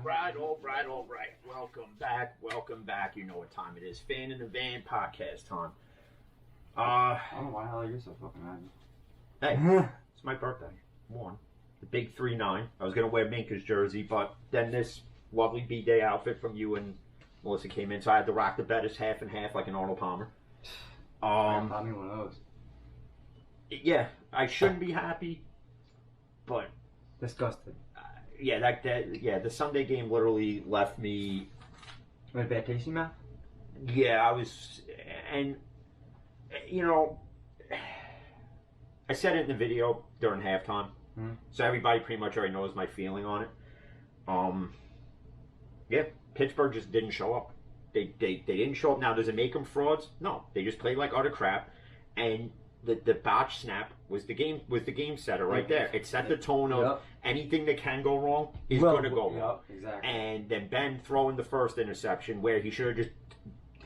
All right. Welcome back. You know what time it is. Fan in the Van podcast time. I don't know why the hell you're so fucking happy. Hey, it's my birthday. One. The big 3-9. I was going to wear Minka's jersey, but then this lovely B-Day outfit from you and Melissa came in, so I had to rock the Bettis half and half like an Arnold Palmer. I bought me one of those. Yeah, I shouldn't be happy, but... Disgusting. The Sunday game literally left me... With a bad taste in your mouth? Yeah, I was... And, you know... I said it in the video during halftime, so everybody pretty much already knows my feeling on it. Pittsburgh just didn't show up. They didn't show up. Now, does it make them frauds? No, they just played like utter crap, and the botch snap was the game setter right there. It set the tone of anything that can go wrong is going to go wrong. Exactly. And then Ben throwing the first interception where he should have just.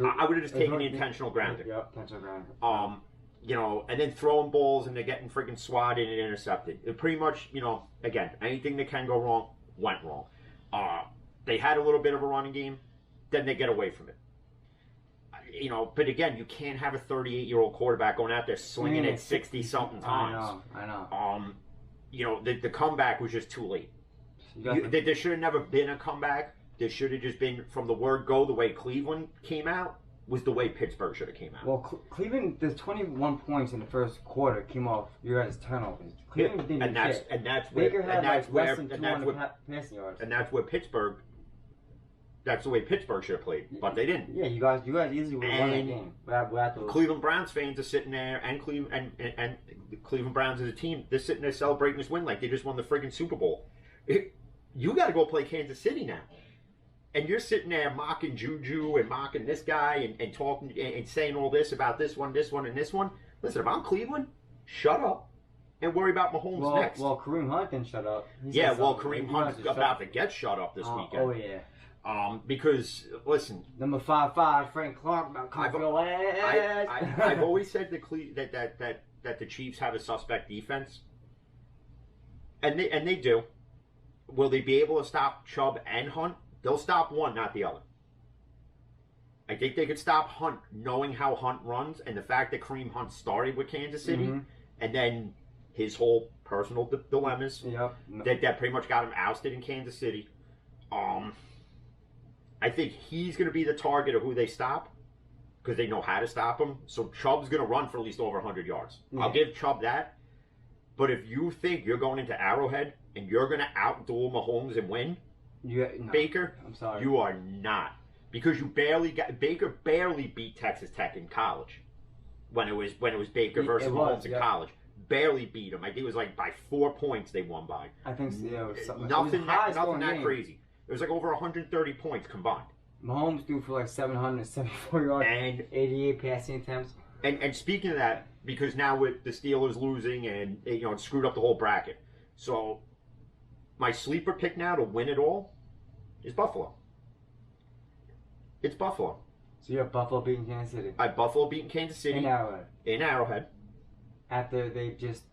I would have just taken the intentional grounding. Yep, intentional grounding. You know, and then throwing balls and they're getting freaking swatted and intercepted. It pretty much, you know, again, anything that can go wrong went wrong. They had a little bit of a running game, then they get away from it. You know, but again, you can't have a 38-year-old quarterback going out there slinging it 60-something times. I know. You know, the comeback was just too late. There should have never been a comeback. There should have just been, from the word go, the way Cleveland came out, was the way Pittsburgh should have came out. Well, Cleveland, there's 21 points in the first quarter came off your guys' turnovers. Cleveland didn't shit. And that's where Baker had less than 200 passing yards. And that's where Pittsburgh. That's the way Pittsburgh should have played, but they didn't. Yeah, you guys easily would have won that game. Cleveland Browns fans are sitting there, and the Cleveland Browns as a team, they're sitting there celebrating this win like they just won the friggin' Super Bowl. You got to go play Kansas City now. And you're sitting there mocking Juju and mocking this guy and talking and saying all this about this one, and this one. Listen, if I'm Cleveland, shut up and worry about Mahomes next. Well, Kareem Hunt didn't shut up. Kareem Hunt's about to get shut up this weekend. Oh, yeah. Because, listen... Number 5'5", Frank Clark, about I've always said that the Chiefs have a suspect defense. And they do. Will they be able to stop Chubb and Hunt? They'll stop one, not the other. I think they could stop Hunt, knowing how Hunt runs, and the fact that Kareem Hunt started with Kansas City, and then his whole personal dilemmas that pretty much got him ousted in Kansas City. I think he's going to be the target of who they stop because they know how to stop him. So Chubb's going to run for at least over 100 yards. Yeah. I'll give Chubb that. But if you think you're going into Arrowhead and you're going to outduel Mahomes and win, Baker, I'm sorry, you are not. Because Baker barely beat Texas Tech in college when it was Baker versus Mahomes in college. Barely beat him. I think it was like by 4 points they won by. I think so, yeah, it was something. Nothing that crazy. It was like over 130 points combined. Mahomes threw for like 774 yards and 88 passing attempts. And speaking of that, because now with the Steelers losing and it screwed up the whole bracket. So my sleeper pick now to win it all is Buffalo. It's Buffalo. So you have Buffalo beating Kansas City. I have Buffalo beating Kansas City in Arrowhead. After they just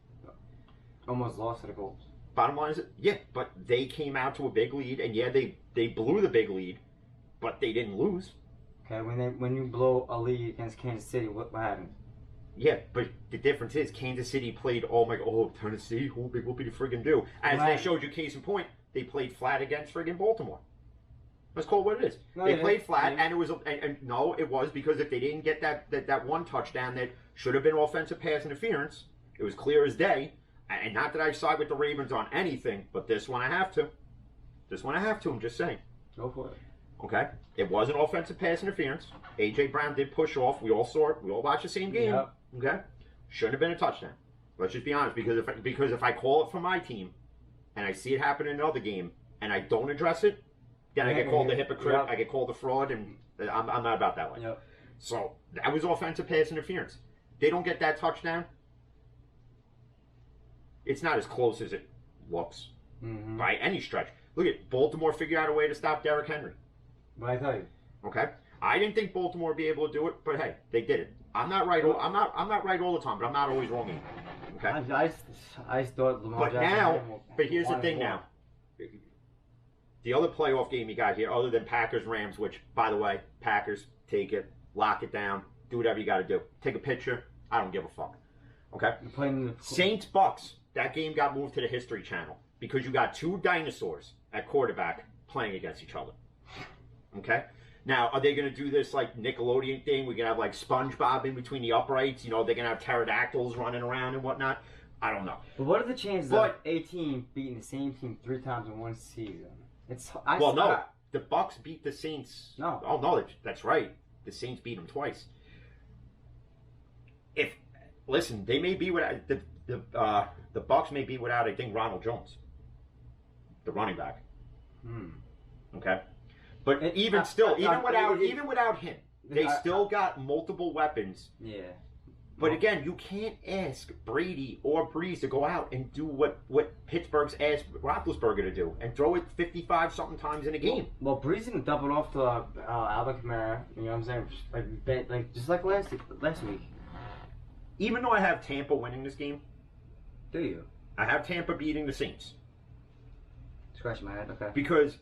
almost lost to the Colts. Bottom line is, but they came out to a big lead, and they blew the big lead, but they didn't lose. Okay, when you blow a lead against Kansas City, what happens? Yeah, but the difference is Kansas City played, Tennessee, whoop the friggin' do. As they showed you, case in point, they played flat against friggin' Baltimore. Let's call it what it is. They played flat, and it was, it was because if they didn't get that one touchdown that should have been offensive pass interference, it was clear as day. And not that I side with the Ravens on anything, but this one I have to. I'm just saying. Go for it. Okay? It was an offensive pass interference. A.J. Brown did push off. We all saw it. We all watched the same game. Yep. Okay? Shouldn't have been a touchdown. Let's just be honest. Because if I call it for my team, and I see it happen in another game, and I don't address it, then I get called a hypocrite. Yep. I get called a fraud, and I'm not about that way. Yep. So, that was offensive pass interference. They don't get that touchdown. It's not as close as it looks by any stretch. Look at Baltimore figure out a way to stop Derrick Henry. But I tell you, okay, I didn't think Baltimore would be able to do it, but hey, they did it. I'm not right. I'm not right all the time, but I'm not always wrong either. Okay. I thought Lamar Jackson. But here's the thing now. the other playoff game you got here, other than Packers Rams, which by the way, Packers take it, lock it down, do whatever you got to do. Take a picture. I don't give a fuck. Okay. Saints Bucks. That game got moved to the History Channel because you got two dinosaurs at quarterback playing against each other. Okay. Now, are they going to do this like Nickelodeon thing? We're going to have like SpongeBob in between the uprights. You know, they're going to have pterodactyls running around and whatnot. I don't know. But what are the chances of a team beating the same team 3 times in one season? No. The Bucks beat the Saints. No. Oh no, that's right. The Saints beat them twice. Listen, they may be without the Bucks may be without, I think, Ronald Jones, the running back. Okay. But even without him, they still got multiple weapons. Yeah. But again, you can't ask Brady or Breeze to go out and do what Pittsburgh's asked Roethlisberger to do and throw it 55-something times in a game. Well, Breeze can dump it off to Alvin Kamara. You know what I'm saying? Like just like last week. Even though I have Tampa winning this game. Do you? I have Tampa beating the Saints. Scratch my head. Okay. Because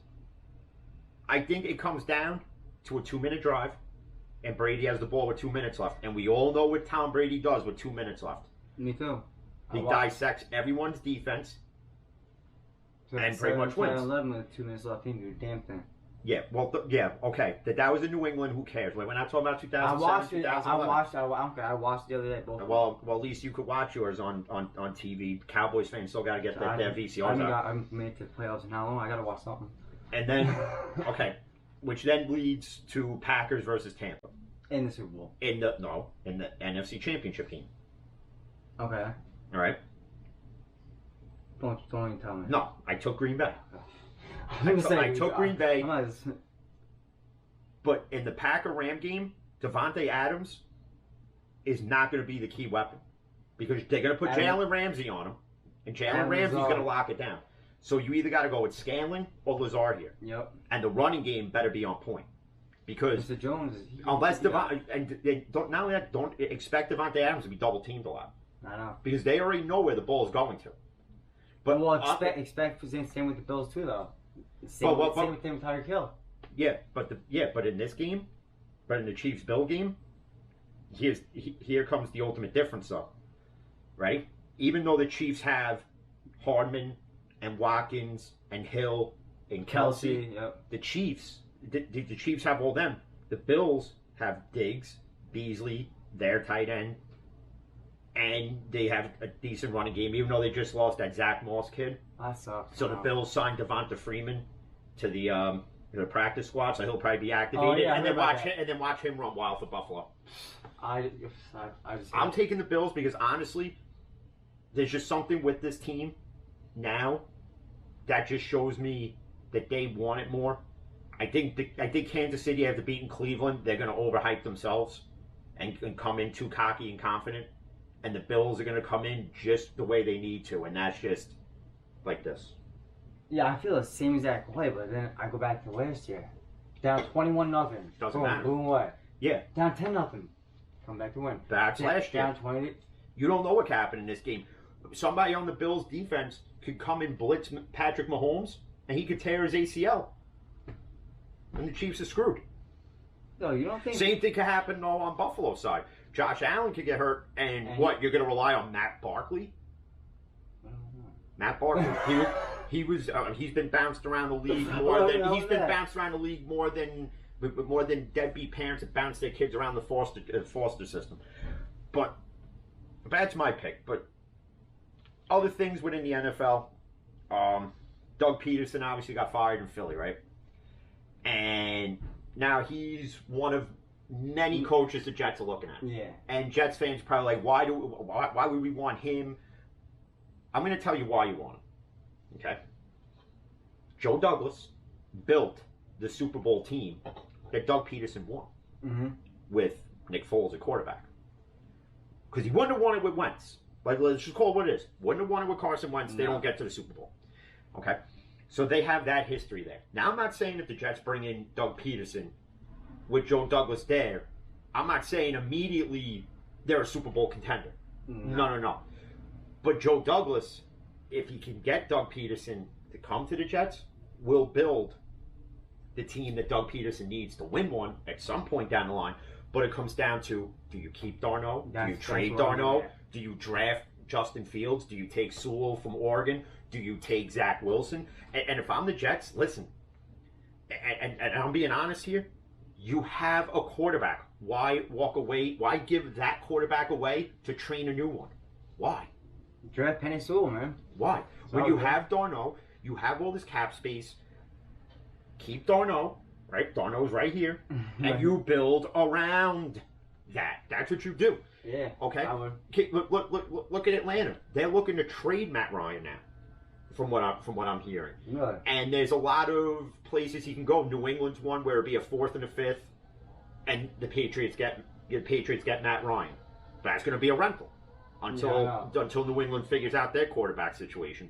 I think it comes down to a 2-minute drive. And Brady has the ball with 2 minutes left. And we all know what Tom Brady does with 2 minutes left. Me too. He dissects everyone's defense and pretty much wins. 11 with 2 minutes left. He can do a damn thing. Yeah, well, okay. That was in New England. Who cares? We're not talking about 2007, I watched it. 2011. I watched the other day. Both. Well, at least you could watch yours on TV. Cowboys fans still got to get their VCRs out. I'm made to playoffs in how long? I got to watch something. And then, okay. Which then leads to Packers versus Tampa. In the Super Bowl. In the NFC Championship game. Okay. All right. Don't even tell me. No, I took Green Bay. I took Green Bay. But in the Packer-Ram game, Devontae Adams is not going to be the key weapon. Because they're going to put Jalen Ramsey on him. And Jalen Ramsey's going to lock it down. So you either got to go with Scanlon or Lazard here. Yep. And the running game better be on point. Because Mr. Jones unless don't expect Devontae Adams to be double teamed a lot. I know. Because they already know where the ball is going to. But expect the same with the Bills too, though. Same with Tyreek Hill. Yeah, but in this game, in the Chiefs-Bill game, here comes the ultimate difference, though. Right? Even though the Chiefs have Hardman and Watkins and Hill and Kelsey, yep. The Chiefs have all them. The Bills have Diggs, Beasley, their tight end, and they have a decent running game, even though they just lost that Zach Moss kid. That sucks. So the Bills signed Devonta Freeman to the practice squad, so he'll probably be activated, and then watch him run wild for Buffalo. I'm taking the Bills because honestly, there's just something with this team now that just shows me that they want it more. I think Kansas City, after beating Cleveland, they're going to overhype themselves and come in too cocky and confident. And the Bills are going to come in just the way they need to, and that's just like this. Yeah, I feel the same exact way, but then I go back to last year. Down 21-0. Doesn't matter. Boom away. Yeah. Down 10-0. Come back to win. That's last year. Down 20. You don't know what happened in this game. Somebody on the Bills defense could come and blitz Patrick Mahomes, and he could tear his ACL. And the Chiefs are screwed. No, you don't think... Same thing could happen, though, on Buffalo's side. Josh Allen could get hurt, and what, you're going to rely on Matt Barkley? I don't know. Matt Barkley, he's been bounced around the league more than deadbeat parents that bounce their kids around the foster system. But that's my pick. But other things within the NFL, Doug Peterson obviously got fired in Philly, right? And now he's one of many coaches the Jets are looking at. Yeah. And Jets fans are probably like, why would we want him? I'm going to tell you why you want him. Okay? Joe Douglas built the Super Bowl team that Doug Peterson won with Nick Foles at quarterback. Because he wouldn't have won it with Wentz. Like, let's just call it what it is. Wouldn't have won it with Carson Wentz. They don't get to the Super Bowl. Okay? So they have that history there. Now, I'm not saying if the Jets bring in Doug Peterson with Joe Douglas there, I'm not saying immediately they're a Super Bowl contender. No. But Joe Douglas, if he can get Doug Peterson to come to the Jets, will build the team that Doug Peterson needs to win one at some point down the line. But it comes down to, do you keep Darno? Do you trade Darno? Do you draft Justin Fields? Do you take Sewell from Oregon? Do you take Zach Wilson? And if I'm the Jets, listen, and I'm being honest here, you have a quarterback. Why walk away? Why give that quarterback away to train a new one? Why? Draft Penny Sewell, man. Why? When you have Darno, you have all this cap space. Keep Darno, right? Darno's right here. And you build around that. That's what you do. Yeah. Okay? Look at Atlanta. They're looking to trade Matt Ryan now, from what I'm hearing. Really? And there's a lot of places he can go. New England's one where it'd be a 4th and a 5th, and the Patriots get Matt Ryan. But that's going to be a rental until New England figures out their quarterback situation.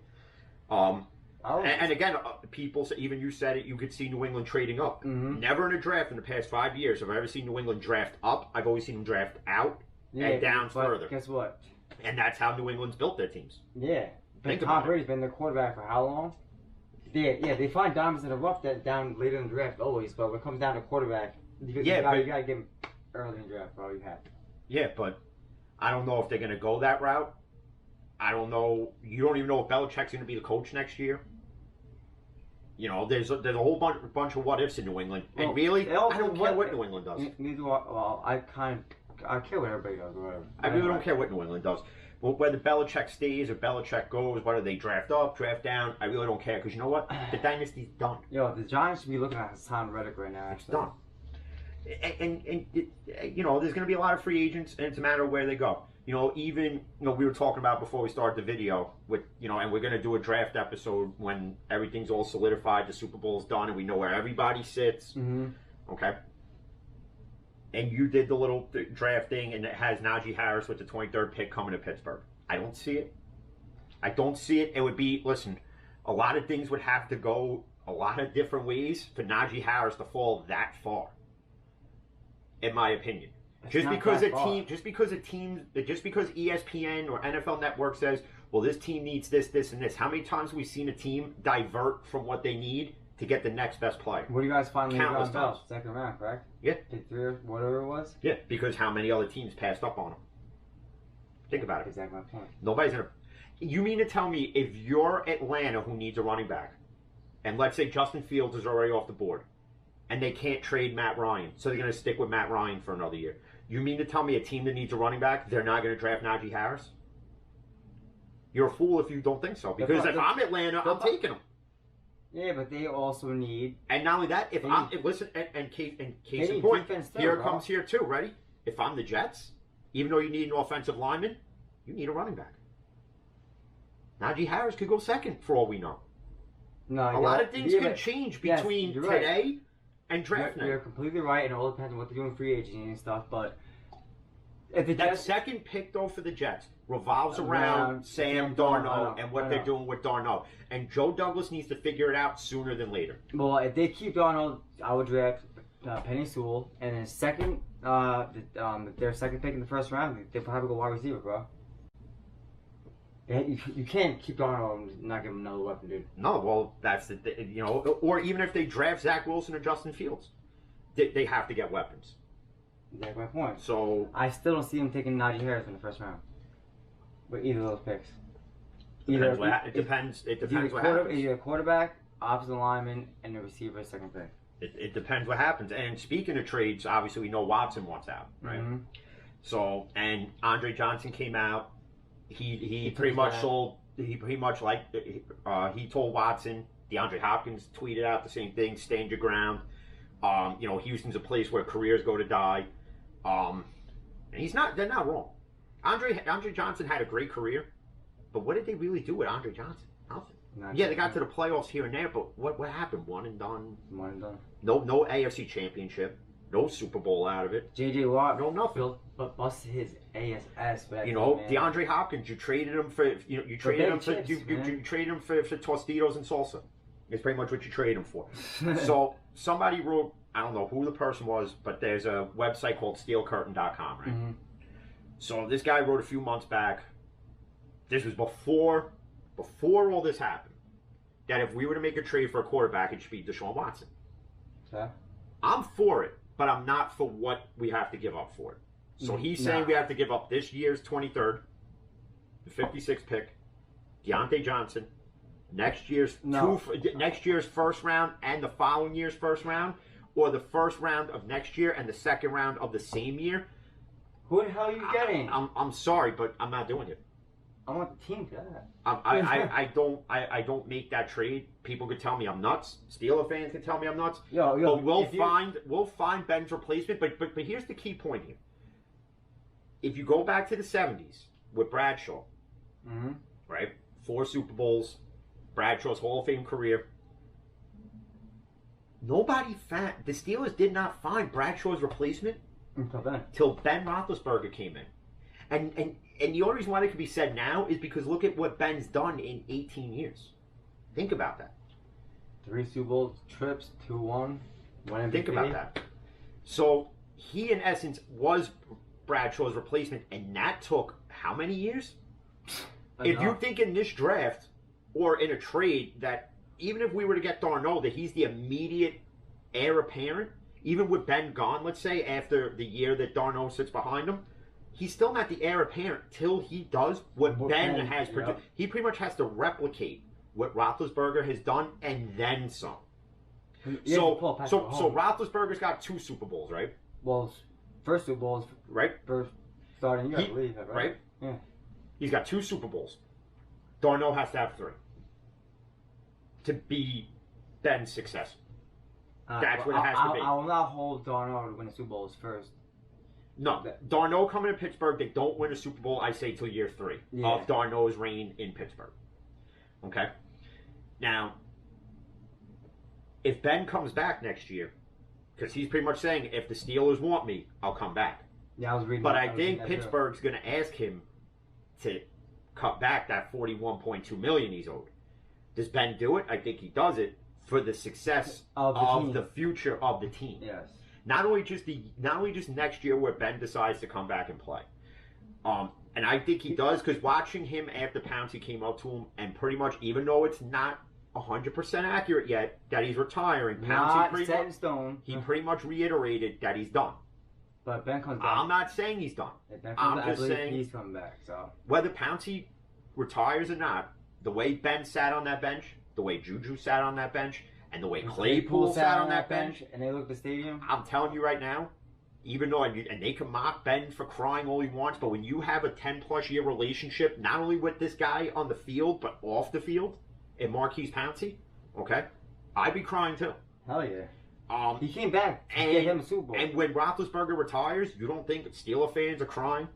And again, people say, even you said it, you could see New England trading up. Mm-hmm. Never in a draft in the past 5 years have I ever seen New England draft up. I've always seen them draft out and down further. Guess what? And that's how New England's built their teams. Yeah. But Tom Brady's been their quarterback for how long? They find diamonds in the rough that down later in the draft always, but when it comes down to quarterback, you gotta get him early in the draft, bro. You have to. Yeah, but I don't know if they're gonna go that route. I don't know. You don't even know if Belichick's gonna be the coach next year. You know, there's a whole bunch of what ifs in New England, and really, I don't care what New England does. Neither. Well, I care what everybody does, or whatever. I really don't care what New England does. Well, whether Belichick stays or Belichick goes, whether they draft up, draft down, I really don't care, because you know what? The dynasty's done. Yo, the Giants should be looking at Hassan Reddick right now. Actually. It's done. And you know, there's going to be a lot of free agents, and it's a matter of where they go. You know, even, you know, we were talking about before we started the video with, you know, and we're going to do a draft episode when everything's all solidified, the Super Bowl's done, and we know where everybody sits. Mm-hmm. Okay? And you did the little drafting, and it has Najee Harris with the 23rd pick coming to Pittsburgh. I don't see it. I don't see it. It would be, listen, a lot of things would have to go a lot of different ways for Najee Harris to fall that far, in my opinion. Just because ESPN or NFL Network says, well, this team needs this, this, and this. How many times have we seen a team divert from what they need to get the next best player? What do you guys finally Countless got? Second round, correct? Yeah. Pick 3 or whatever it was? Yeah, because how many other teams passed up on him? Think about it. Exactly my point. Nobody's going to... You mean to tell me if you're Atlanta who needs a running back, and let's say Justin Fields is already off the board, and they can't trade Matt Ryan, so they're going to stick with Matt Ryan for another year. You mean to tell me a team that needs a running back, they're not going to draft Najee Harris? You're a fool if you don't think so. Because if I'm Atlanta, I'm taking him. Yeah, but they also need... And not only that, if I'm... Listen, and case in point, here it comes here too, ready? If I'm the Jets, even though you need an offensive lineman, you need a running back. Najee Harris could go second, for all we know. No, a lot of things can change between today and draft night. You're completely right, and it all depends on what they're doing free agency and stuff, but... If the that second pick, though, for the Jets revolves around Sam Darnold and what they're doing with Darnold. And Joe Douglas needs to figure it out sooner than later. Well, if they keep Darnold, I would draft Penny Sewell, and then second, their second pick in the first round, they'll probably go wide receiver, bro. You can't keep Darnold and not give him another weapon, dude. No, well, that's the you know, or even if they draft Zach Wilson or Justin Fields, they have to get weapons. That's my point. So I still don't see him taking Najee Harris in the first round. With either of those picks. It depends what happens. Either a quarterback, offensive lineman, and a receiver second pick. It depends what happens. And speaking of trades, obviously we know Watson wants out, right? Mm-hmm. So, and Andre Johnson came out. He pretty much sold. He pretty much he told Watson. DeAndre Hopkins tweeted out the same thing. Stand your ground. You know, Houston's a place where careers go to die. And they're not wrong. Andre Johnson had a great career, but what did they really do with Andre Johnson? Nothing. They got to the playoffs here and there, but what happened? One and done. One and done. No AFC championship. No Super Bowl out of it. J.J. Watt. No nothing. But busted his ass back. You know, DeAndre Hopkins. You traded him for. You traded him for. You traded him for Tostitos and salsa. It's pretty much what you trade him for. So somebody wrote. I don't know who the person was, but there's a website called SteelCurtain.com, right? Mm-hmm. So this guy wrote a few months back. This was before all this happened. that if we were to make a trade for a quarterback, it should be Deshaun Watson. Okay. I'm for it, but I'm not for what we have to give up for it. So he's saying we have to give up this year's 23rd, the 56th pick, Deontay Johnson, next year's first round and the following year's first round, or the first round of next year and the second round of the same year. Who the hell are you getting? I'm sorry, but I'm not doing it. I want the team for that. I don't make that trade. People could tell me I'm nuts. Steeler fans can tell me I'm nuts. Yo, but we'll find Ben's replacement. But here's the key point here. If you go back to the 70s with Bradshaw, right? 4 Super Bowls, Bradshaw's Hall of Fame career. The Steelers did not find Bradshaw's replacement until Ben Roethlisberger came in. And the only reason why that could be said now is because look at what Ben's done in 18 years. Think about that. 3 Super Bowl trips, 2-1, 1 MVP. Think about that. So he, in essence, was Bradshaw's replacement, and that took how many years? If you think in this draft or in a trade that even if we were to get Darnold, that he's the immediate heir apparent, even with Ben gone, let's say, after the year that Darnold sits behind him, he's still not the heir apparent till he does what Ben has produced. He pretty much has to replicate what Roethlisberger has done and then some. So Roethlisberger's got 2 Super Bowls, right? Well, first Super Bowl is first starting year, I believe, right? Yeah. He's got 2 Super Bowls. Darnold has to have 3 to be Ben's successor. That's what it has to be. I will not hold Darnold to win the Super Bowls first. No, Darnold coming to Pittsburgh, they don't win a Super Bowl, I say, till year 3 of Darnold's reign in Pittsburgh. Okay? Now, if Ben comes back next year, because he's pretty much saying, if the Steelers want me, I'll come back. Yeah, I was reading. But I think Pittsburgh's going to ask him to cut back that $41.2 million he's owed. Does Ben do it? I think he does it for the success of the future of the team. Yes. Not only just next year where Ben decides to come back and play. And I think he does, because watching him after Pouncey came up to him, and pretty much, even though it's not 100% accurate yet that he's retiring, Pouncey set in stone. He pretty much reiterated that he's done. But Ben comes back. I'm not saying he's done. I'm just saying he's coming back. So whether Pouncey retires or not, the way Ben sat on that bench, the way Juju sat on that bench, and the way Claypool sat on that bench, and they look at the stadium. I'm telling you right now, even though and they can mock Ben for crying all he wants, but when you have a 10+ year relationship, not only with this guy on the field but off the field, and Maurkice Pouncey, okay, I'd be crying too. Hell yeah. He came back to get him a Super Bowl. And when Roethlisberger retires, you don't think Steeler fans are crying?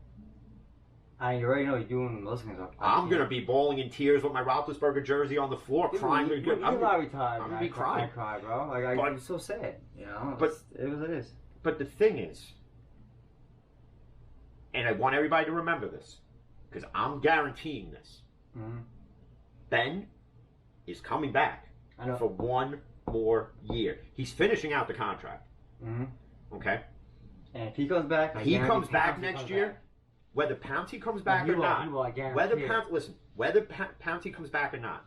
You already know you're doing listening. I'm going to be bawling in tears with my Roethlisberger jersey on the floor, crying. I'm going to be crying. I cry, bro. I'm so sad. You know, but it was it is. But the thing is, and I want everybody to remember this, because I'm guaranteeing this. Ben is coming back for 1 more year. He's finishing out the contract. Okay? And if he comes back, next year, whether Pouncey comes back or not, whether Pouncey comes back or not,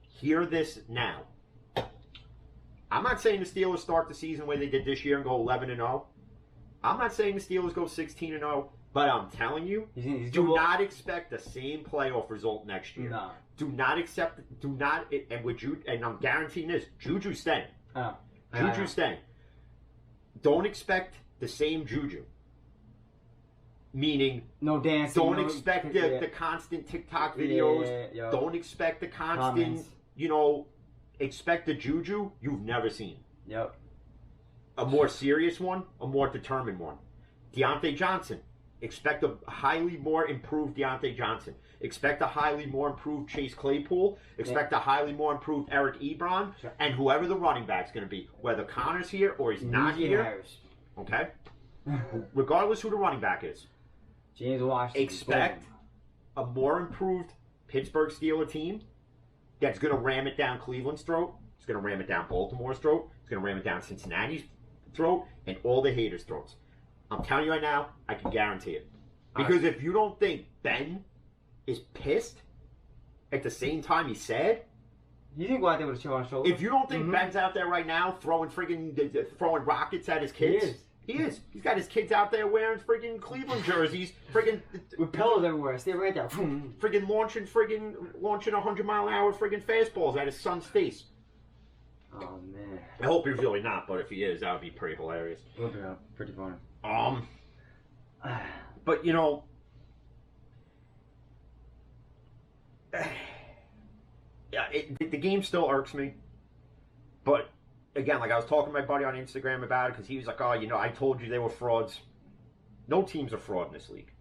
hear this now. I'm not saying the Steelers start the season the way they did this year and go 11-0. I'm not saying the Steelers go 16-0, but I'm telling you, do not expect the same playoff result next year. No. And I'm guaranteeing this, Juju's staying. Juju's staying. Don't expect the same Juju. Meaning, no dancing. Don't expect the constant TikTok videos. Don't expect the constant, expect the Juju you've never seen. Yep. A more serious one, a more determined one. Deontay Johnson. Expect a highly more improved Deontay Johnson. Expect a highly more improved Chase Claypool. Expect a highly more improved Eric Ebron. Sure. And whoever the running back's going to be. Whether Connor's here or he's not here. Harris. Okay? Regardless who the running back is. James Washington. Expect a more improved Pittsburgh Steelers team that's going to ram it down Cleveland's throat. It's going to ram it down Baltimore's throat. It's going to ram it down Cincinnati's throat and all the haters' throats. I'm telling you right now, I can guarantee it. Because if you don't think Ben is pissed at the same time he's sad, You think go out there with a chip on his shoulder? If you don't think Ben's out there right now throwing throwing rockets at his kids, he is. He's got his kids out there wearing friggin' Cleveland jerseys, friggin' with pillows everywhere. Stay right there. Friggin' launching 100-mile-an-hour friggin' fastballs at his son's face. Oh man. I hope he's really not, but if he is, that would be pretty hilarious. It would be pretty funny. But you know. Yeah, the game still irks me, but again, like I was talking to my buddy on Instagram about it because he was like, "Oh, you know, I told you they were frauds." No team's a fraud in this league.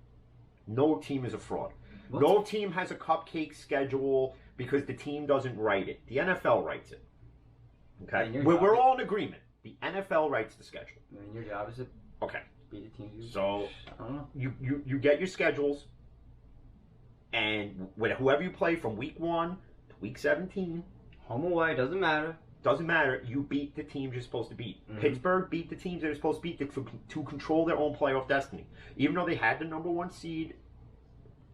No team is a fraud. What? No team has a cupcake schedule because the team doesn't write it. The NFL writes it. Okay, we're all in agreement. The NFL writes the schedule. I mean, your job is to beat the team. So I don't know. You get your schedules, and whoever you play from week 1. Week 17. Home away, doesn't matter. Doesn't matter. You beat the teams you're supposed to beat. Pittsburgh beat the teams they were supposed to beat to control their own playoff destiny. Even though they had the number 1 seed.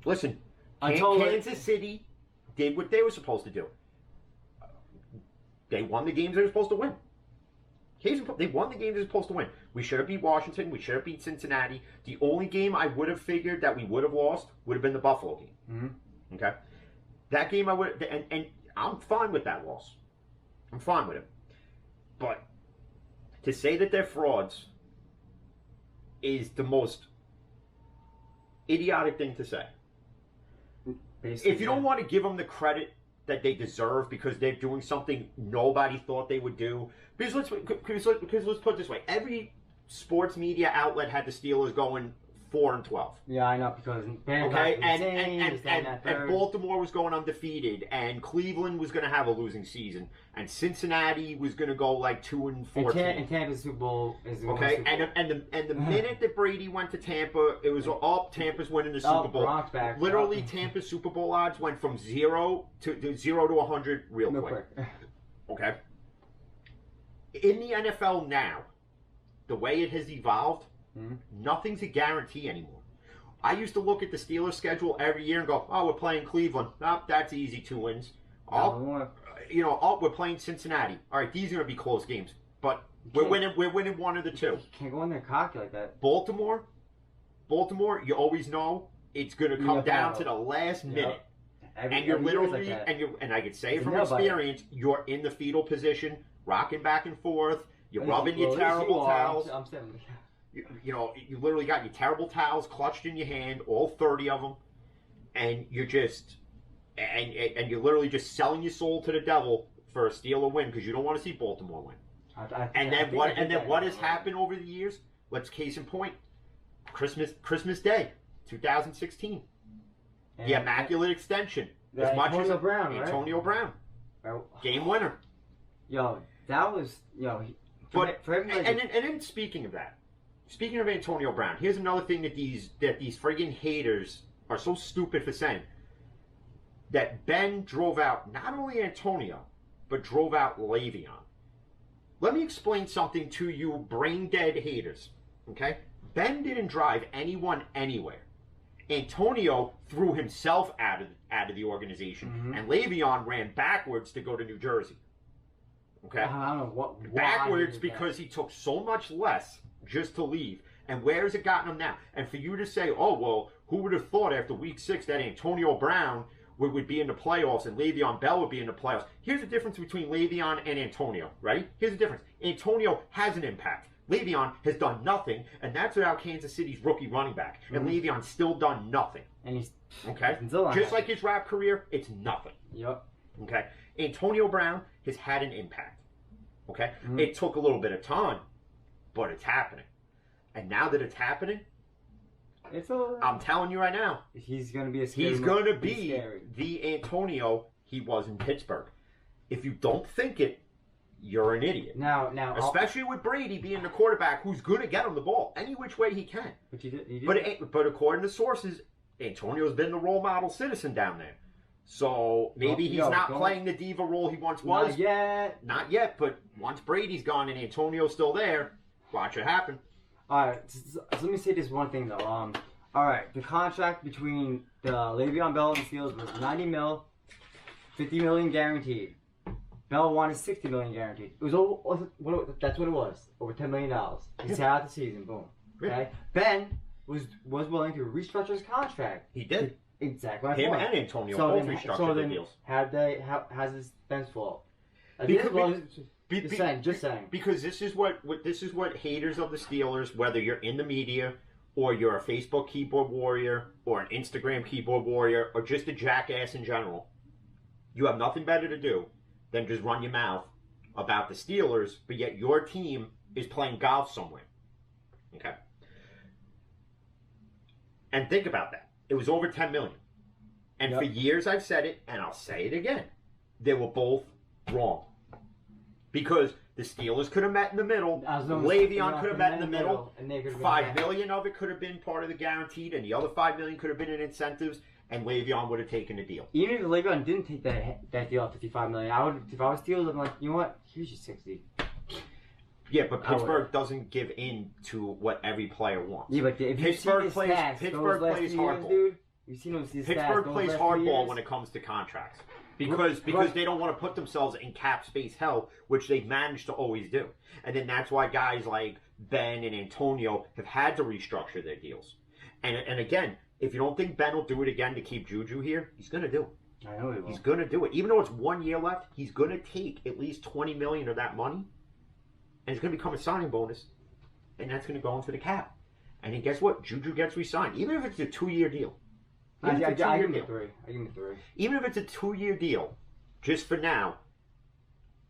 Listen, Kansas City did what they were supposed to do. They won the games they were supposed to win. They won the games they were supposed to win. We should have beat Washington. We should have beat Cincinnati. The only game I would have figured that we would have lost would have been the Buffalo game. Okay? That game I would, and I'm fine with that loss. I'm fine with it. But to say that they're frauds is the most idiotic thing to say. Basically, if you don't want to give them the credit that they deserve because they're doing something nobody thought they would do, because let's put it this way: every sports media outlet had the Steelers going 4-12. Yeah, I know, because and Baltimore was going undefeated, and Cleveland was going to have a losing season, and Cincinnati was going to go like 2-14. And Tampa's Super Bowl is and the minute that Brady went to Tampa, it was Tampa's winning the Super Bowl. Back, literally, Tampa's Super Bowl odds went from 0 to 100 real quick. Okay. In the NFL now, the way it has evolved. Nothing's a guarantee anymore. I used to look at the Steelers' schedule every year and go, "Oh, we're playing Cleveland. Oh, that's easy, 2 wins. We're playing Cincinnati. All right, these are going to be close games, but we're winning one of the two." You can't go in there cocky like that. Baltimore, you always know it's going to come down to the last minute, and you're literally and I could say it from experience, you're in the fetal position, rocking back and forth. You're rubbing your terrible towels. I'm 70. You literally got your terrible towels clutched in your hand, all 30 of them, and you're just, and you're literally just selling your soul to the devil for a Steeler win because you don't want to see Baltimore win. And then what has happened over the years? Let's case in point. Christmas Day, 2016, the Immaculate Extension. As much as Antonio Brown, game winner. That was and then speaking of that. Speaking of Antonio Brown, here's another thing that these friggin' haters are so stupid for saying. That Ben drove out not only Antonio, but drove out Le'Veon. Let me explain something to you brain-dead haters, okay? Ben didn't drive anyone anywhere. Antonio threw himself out of the organization, and Le'Veon ran backwards to go to New Jersey. Okay? I don't know what. Backwards because he took so much less just to leave. And where has it gotten him now? And for you to say, oh, well, who would have thought after week 6 that Antonio Brown would be in the playoffs and Le'Veon Bell would be in the playoffs? Here's the difference between Le'Veon and Antonio, right? Here's the difference. Antonio has an impact. Le'Veon has done nothing, and that's without Kansas City's rookie running back. And Le'Veon's still done nothing. And he's just like his rap career, it's nothing. Yep. Okay? Antonio Brown has had an impact. Okay? It took a little bit of time, but it's happening. And now that it's happening, I'm telling you right now, he's going to be the Antonio he was in Pittsburgh. If you don't think it, you're an idiot. Now, especially with Brady being the quarterback who's going to get him the ball any which way he can. But he did. But according to sources, Antonio's been the role model citizen down there. So maybe he's not playing the diva role he once was. Not yet. But once Brady's gone and Antonio's still there, watch it happen. All right. So let me say this one thing though. All right. The contract between the Le'Veon Bell and the Steelers was $90 million, $50 million guaranteed. Bell wanted $60 million guaranteed. It was over. That's what it was. Over $10 million. He sat out the season. Boom. Okay. Ben was willing to restructure his contract. He did. Exactly. My Him point. and Antonio both restructured their deals. How's this Ben's fault? Just saying. Because this is what haters of the Steelers, whether you're in the media or you're a Facebook keyboard warrior or an Instagram keyboard warrior or just a jackass in general, you have nothing better to do than just run your mouth about the Steelers, but yet your team is playing golf somewhere. Okay? And think about that. It was over $10 million. And for years I've said it, and I'll say it again. They were both wrong. Because the Steelers could have met in the middle. Le'Veon could have met in the middle. $5 million of it could have been part of the guaranteed, and the other $5 million could have been in incentives, and Le'Veon would have taken the deal. Even if Le'Veon didn't take that deal at $55 million, if I was Steelers, I'm like, you know what? Here's your 60. Yeah, but Pittsburgh doesn't give in to what every player wants. Yeah, but if Pittsburgh plays hardball. Dude, you've seen those stats. Pittsburgh plays hardball when it comes to contracts. Because they don't want to put themselves in cap space hell, which they've managed to always do. And then that's why guys like Ben and Antonio have had to restructure their deals. And again, if you don't think Ben will do it again to keep Juju here, he's going to do it. I know he will. He's going to do it. Even though it's 1 year left, he's going to take at least $20 million of that money, and it's going to become a signing bonus, and that's going to go into the cap. And then guess what? Juju gets re-signed, even if it's a 2-year deal. I give him a 3. Even if it's a 2-year deal, just for now,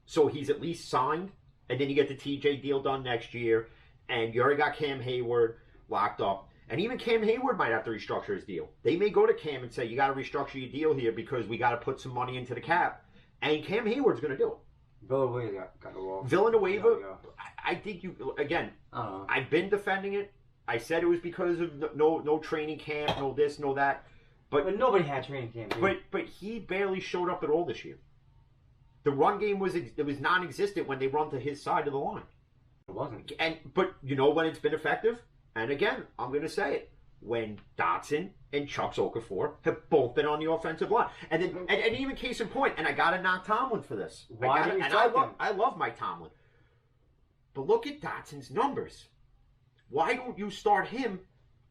so he's at least signed, and then you get the TJ deal done next year, and you already got Cam Hayward locked up. And even Cam Hayward might have to restructure his deal. They may go to Cam and say, you got to restructure your deal here because we got to put some money into the cap. And Cam Hayward's going to do it. Villanueva got the wall. Villanueva, I think I've been defending it. I said it was because of no training camp, no this, no that. But nobody had training camp. But he barely showed up at all this year. The run game was non-existent when they run to his side of the line. It wasn't. But you know when it's been effective? And again, I'm going to say it. When Dotson and Chuck Okafor have both been on the offensive line. And then, and even case in point, and I got to knock Tomlin for this. I love Mike Tomlin. But look at Dotson's numbers. Why don't you start him?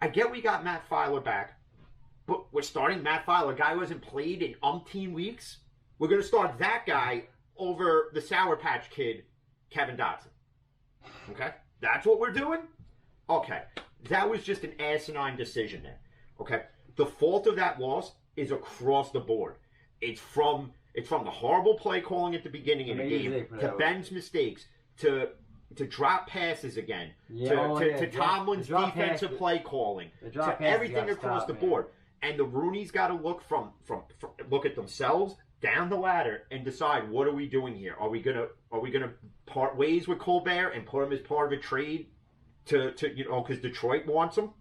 I get we got Matt Filer back. But we're starting Matt Filer, a guy who hasn't played in umpteen weeks. We're going to start that guy over the Sour Patch Kid, Kevin Dotson. Okay? That's what we're doing? Okay. That was just an asinine decision there. Okay? The fault of that loss is across the board. It's from the horrible play calling at the beginning of the game, to Ben's mistakes, to drop passes again, to Tomlin's defensive play calling, to everything across the board. And the Rooney's got to look look at themselves down the ladder and decide, what are we doing here? Are we gonna part ways with Colbert and put him as part of a trade to because Detroit wants him?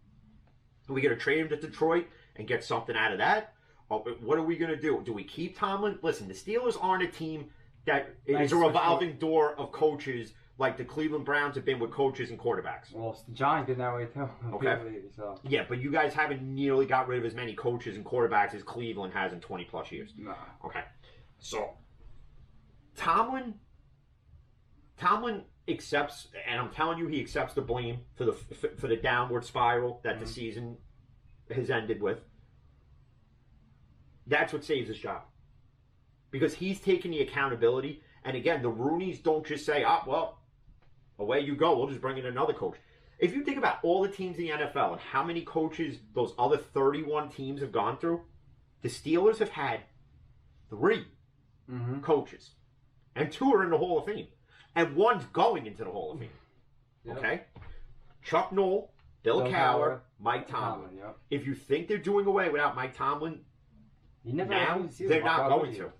Are we gonna trade him to Detroit and get something out of that? Or what are we gonna do? Do we keep Tomlin? Listen, the Steelers aren't a team that is a revolving door of coaches like the Cleveland Browns have been with coaches and quarterbacks. Well, the Giants been that way too. Okay. Yeah, but you guys haven't nearly got rid of as many coaches and quarterbacks as Cleveland has in 20 plus years. Nah. Okay. So Tomlin accepts, and I'm telling you, he accepts the blame for the downward spiral that the season has ended with. That's what saves his job. Because he's taking the accountability. And again, the Rooneys don't just say, well, away you go, we'll just bring in another coach. If you think about all the teams in the NFL and how many coaches those other 31 teams have gone through, the Steelers have had 3 coaches. And 2 are in the Hall of Fame. And 1's going into the Hall of Fame. Yep. Okay? Chuck Noll, Bill Cowher, Mike Tomlin. Yep. If you think they're doing away without Mike Tomlin, now they're not going to.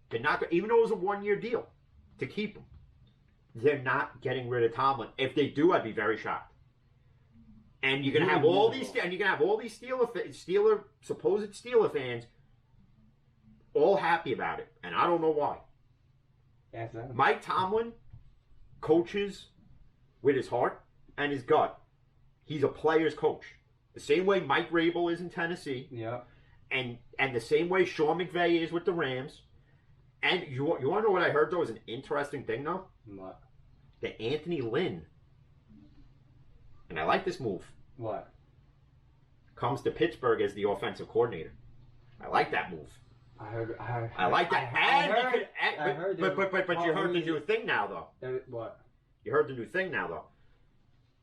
They're not, even though it was a 1-year deal to keep him. They're not getting rid of Tomlin. If they do, I'd be very shocked. And you're gonna have all these, supposed Steeler fans, all happy about it, and I don't know why. Yes, Mike Tomlin coaches with his heart and his gut. He's a player's coach, the same way Mike Rabel is in Tennessee. Yeah. And the same way Sean McVay is with the Rams. And you want to know what I heard, though, is an interesting thing, though? What? That Anthony Lynn, and I like this move. What? Comes to Pittsburgh as the offensive coordinator. I like that move. I like that. I heard but you heard the new thing now, though. What? You heard the new thing now, though.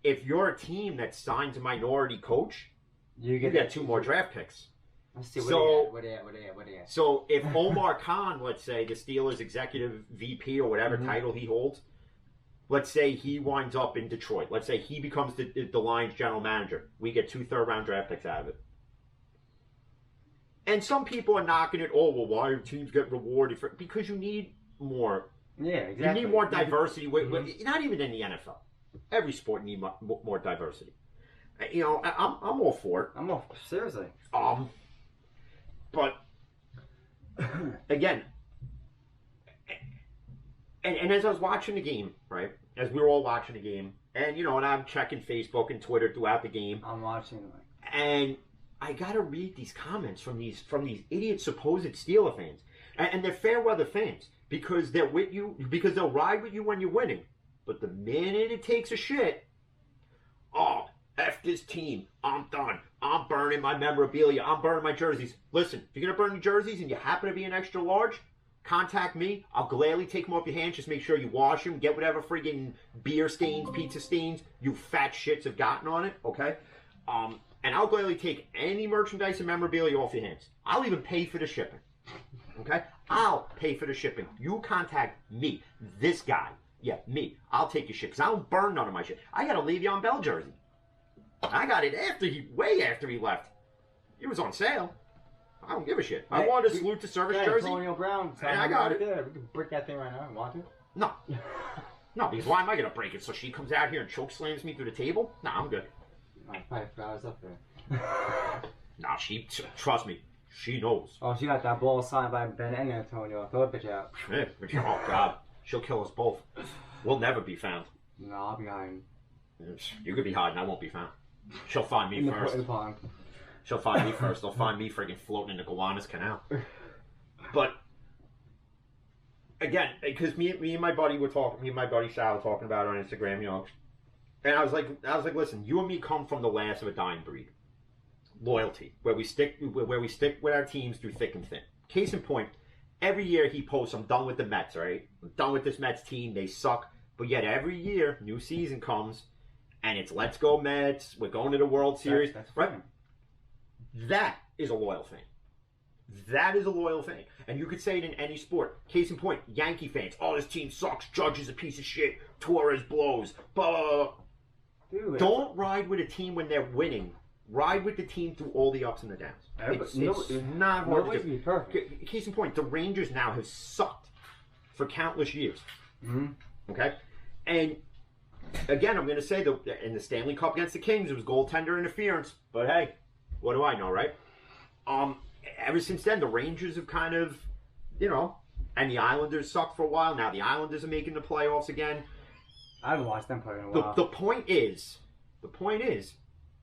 If you're a team that signs a minority coach, you get 2 more draft picks. Let's see, what are you at? So if Omar Khan, let's say, the Steelers executive VP or whatever title he holds, let's say he winds up in Detroit. Let's say he becomes the Lions general manager. We get 2 third-round draft picks out of it. And some people are knocking it, oh, well, why do teams get rewarded for it? Because you need more. Yeah, exactly. You need more diversity. Not even in the NFL. Every sport needs more diversity. You know, I'm all for it. I'm all seriously. But again, and as I was watching the game, right? As we were all watching the game, and you know, and I'm checking Facebook and Twitter throughout the game. I'm watching, and I gotta read these comments from these idiot supposed Steeler fans, and they're fair weather fans because they're with you because they'll ride with you when you're winning, but the minute it takes a shit, oh, F this team, I'm done. I'm burning my memorabilia. I'm burning my jerseys. Listen, if you're gonna burn your jerseys and you happen to be an extra large, contact me. I'll gladly take them off your hands. Just make sure you wash them. Get whatever friggin' beer stains, pizza stains you fat shits have gotten on it. Okay. And I'll gladly take any merchandise and memorabilia off your hands. I'll even pay for the shipping. Okay? I'll pay for the shipping. You contact me. This guy. Yeah, me. I'll take your shit. Because I don't burn none of my shit. I got a Le'Veon Bell jersey. I got it way after he left. It was on sale. I don't give a shit. I wanted a salute to service jersey. Antonio Brown. And I got it. There. We can break that thing right now. Want to? No. No, because why am I going to break it? So she comes out here and choke slams me through the table? No, I'm good. Like 5 hours up there. Nah, trust me, she knows. Oh, she got that ball signed by Ben and Antonio. Throw that bitch out. Oh, God. She'll kill us both. We'll never be found. No, I'll be hiding. You could be hiding, I won't be found. She'll find me first. In the pond. She'll find me first. They'll find me friggin' floating in the Gowanus Canal. But, again, because me and my buddy Sal were talking about it on Instagram, you know. And I was like, listen, you and me come from the last of a dying breed. Loyalty, where we stick with our teams through thick and thin. Case in point, every year he posts, I'm done with the Mets, right? I'm done with this Mets team, they suck. But yet every year, new season comes, and it's let's go Mets, we're going to the World Series. That's right? That is a loyal fan. That is a loyal fan. And you could say it in any sport. Case in point, Yankee fans, oh, this team sucks, Judge is a piece of shit, Torres blows, blah, blah, blah. Dude, don't ride with a team when they're winning. Ride with the team through all the ups and the downs. It's not hard to do. Perfect. Case in point, the Rangers now have sucked for countless years. Mm-hmm. Okay? And again, I'm going to say, in the Stanley Cup against the Kings, it was goaltender interference. But hey, what do I know, right? Ever since then, the Rangers have kind of, you know, and the Islanders sucked for a while. Now the Islanders are making the playoffs again. I haven't watched them play in a while. The point is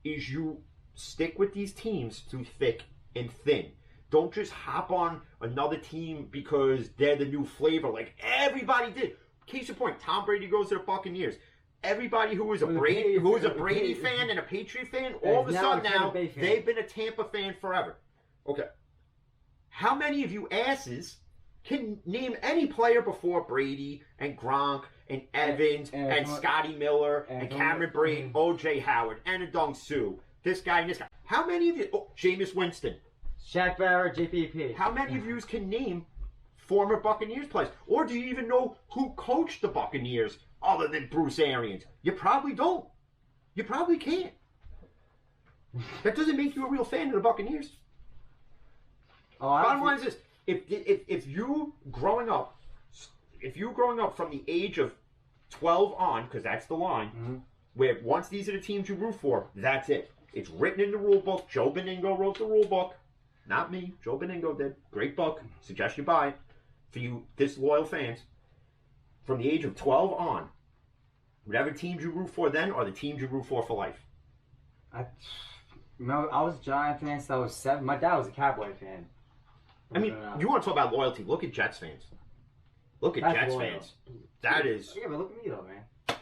you stick with these teams through thick and thin. Don't just hop on another team because they're the new flavor like everybody did. Case in point, Tom Brady goes to the Buccaneers. Everybody who was a Brady fan and a Patriot fan, all of a sudden now, they've been a Tampa fan forever. Okay. How many of you asses can name any player before Brady and Gronk and Evans and Scotty Miller and Cameron Brate, O.J. Howard, and Ndong Suh, this guy and this guy? How many of you, Jameis Winston, Shaq Barrett, JPP. How many of you can name former Buccaneers players? Or do you even know who coached the Buccaneers other than Bruce Arians? You probably don't. You probably can't. That doesn't make you a real fan of the Buccaneers. Bottom line is this: if you growing up from the age of 12 on, because that's the line, where once these are the teams you root for, that's it. It's written in the rule book. Joe Beningo wrote the rule book, not me. Joe Beningo did. Great book. Suggest you buy it. For you disloyal fans, from the age of 12 on, whatever teams you root for then are the teams you root for life. I was a Giant fan since I was 7. My dad was a Cowboy fan. I mean, you want to talk about loyalty? Look at Jets fans. Look at That's Jets loyal. fans. That is. Yeah, but look at me though, man.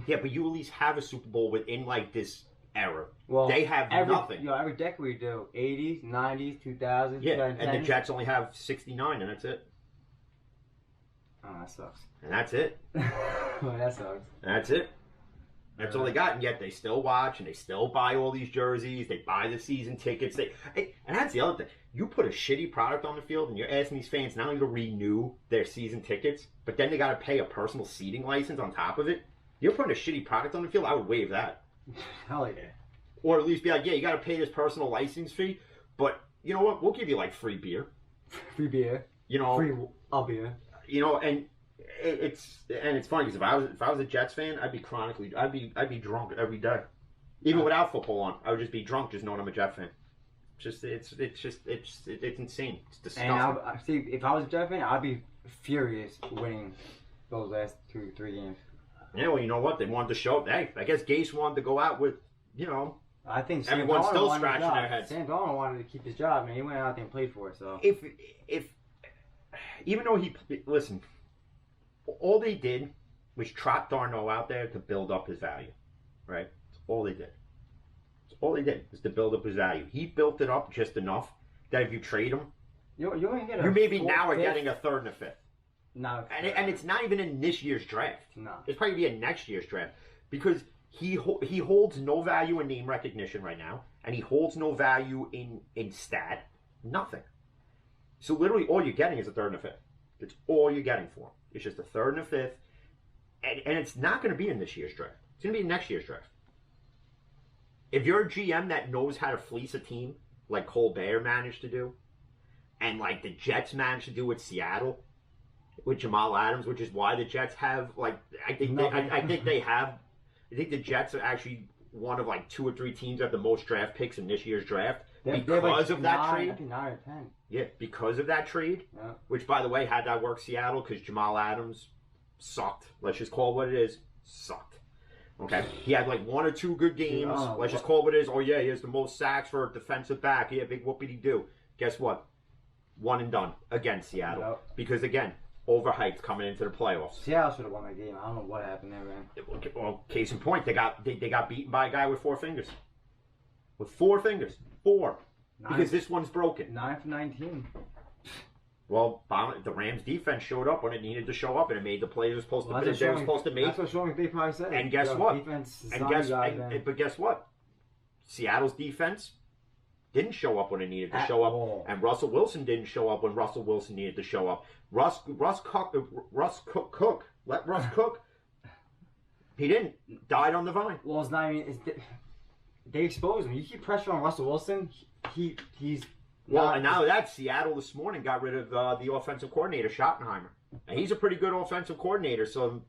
Yeah, but you at least have a Super Bowl within like this era. Well, They have nothing. Every decade we do 80s, 90s, 2000s, Yeah, 2010s. and the Jets only have 69, and that's it. Oh, that sucks. And that's it. Well, that sucks. And that's it. That's all they got, and yet they still watch and they still buy all these jerseys. They buy the season tickets. And that's the other thing. You put a shitty product on the field, and you're asking these fans not only to renew their season tickets, but then they got to pay a personal seating license on top of it. You're putting a shitty product on the field. I would waive that, Hell yeah. or at least be like, yeah, you got to pay this personal license fee, but you know what? We'll give you like free beer. Free beer. You know, Free beer. You know, and it's funny because if I was a Jets fan, I'd be drunk every day, even without football on. I would just be drunk just knowing I'm a Jet fan. It's insane. It's disgusting. And see, if I was a Jet fan, I'd be furious winning those last 2-3 games. Yeah, well, you know what? They wanted to show. Hey, I guess Gase wanted to go out with, you know. I think Sam everyone's Darnold still wanted scratching his job. their heads. Sam Darnold wanted to keep his job, man. He went out there and played for it. So If even though listen, all they did was trot Darnold out there to build up his value, right? That's all they did. That's all they did was to build up his value. He built it up just enough that if you trade him, you ain't get you maybe now are getting a third and a fifth. No, And it's not even in this year's draft. No, It's probably be in next year's draft because he holds no value in name recognition right now, and he holds no value in stat, nothing. So literally, all you're getting is a third and a fifth. That's all you're getting for him. It's just a third and a fifth, and it's not going to be in this year's draft. It's going to be in next year's draft. If you're a GM that knows how to fleece a team like Colbert managed to do, and like the Jets managed to do with Seattle, with Jamal Adams, which is why the Jets have I think the Jets are actually one of like 2 or 3 teams that have the most draft picks in this year's draft because of that trade. I think 9 or 10. Yeah, because of that trade. Yeah. Which, by the way, had that worked Seattle because Jamal Adams sucked. Let's just call it what it is. Sucked. Okay, he had like 1 or 2 good games. Let's just call it what it is. Oh yeah, he has the most sacks for a defensive back. Yeah, big whoopity do. Guess what? 1 and done against Seattle. Yep. Because again, overhyped coming into the playoffs. Seattle should have won that game. I don't know what happened there, man. Well, case in point, they got beaten by a guy with 4 fingers. With 4 fingers. 4. Because this one's broken. 9 for 19. Well, the Rams defense showed up when it needed to show up, and it made the plays they were supposed to make. That's what Sean McVay probably said. And guess what? But guess what? Seattle's defense didn't show up when it needed to show up, and Russell Wilson didn't show up when Russell Wilson needed to show up. Russ Cook. Let Russ cook. He didn't. Died on the vine. Well, it's not even. They exposed him. You keep pressure on Russell Wilson. He's. Well, and now that Seattle this morning got rid of the offensive coordinator, Schottenheimer. And he's a pretty good offensive coordinator, so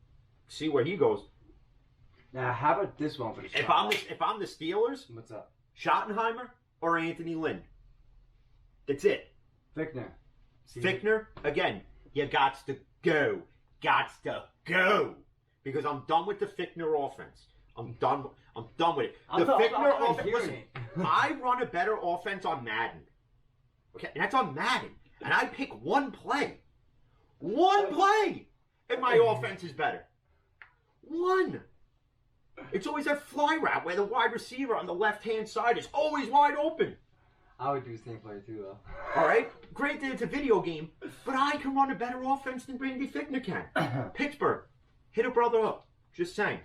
see where he goes. Now, how about this one for the If I'm the Steelers, what's up? Schottenheimer or Anthony Lynn? That's it. Fickner. Fickner, again, you gots to go. Gots to go. Because I'm done with the Fickner offense. I'm done with it. The Fickner offense. Listen, I run a better offense on Madden. Okay, and that's on Madden. And I pick one play. One play! And my offense is better. One. It's always that fly route where the wide receiver on the left-hand side is always wide open. I would do the same play too, though. All right? Granted, it's a video game, but I can run a better offense than Randy Fickner can. Pittsburgh, hit a brother up. Just saying.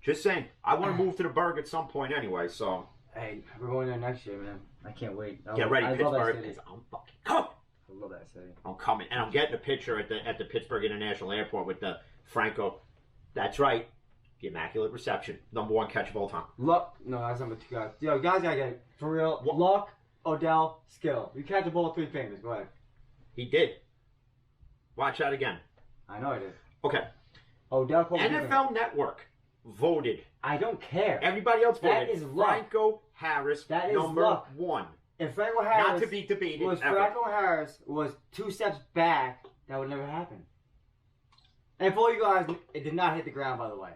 Just saying. I want to move to the Burgh at some point anyway, so. Hey, we're going there next year, man. I can't wait. Get ready, Pittsburgh. I'm fucking coming. I love that city. I'm coming. And I'm getting a picture at the Pittsburgh International Airport with the Franco. That's right. The Immaculate Reception. #1 catch of all time. Luck. No, that's number 2, guys. Yo, guys gotta get it. For real. What? Luck, Odell, skill. You catch the ball with 3 fingers. Go ahead. He did. Watch that again. I know I did. Okay. Odell. NFL Network voted. I don't care. Everybody else voted. That is luck. Franco Harris, that is number luck. 1. If Franco Harris not to be debated Franco Harris was 2 steps back, that would never happen. And for you guys, it did not hit the ground, by the way.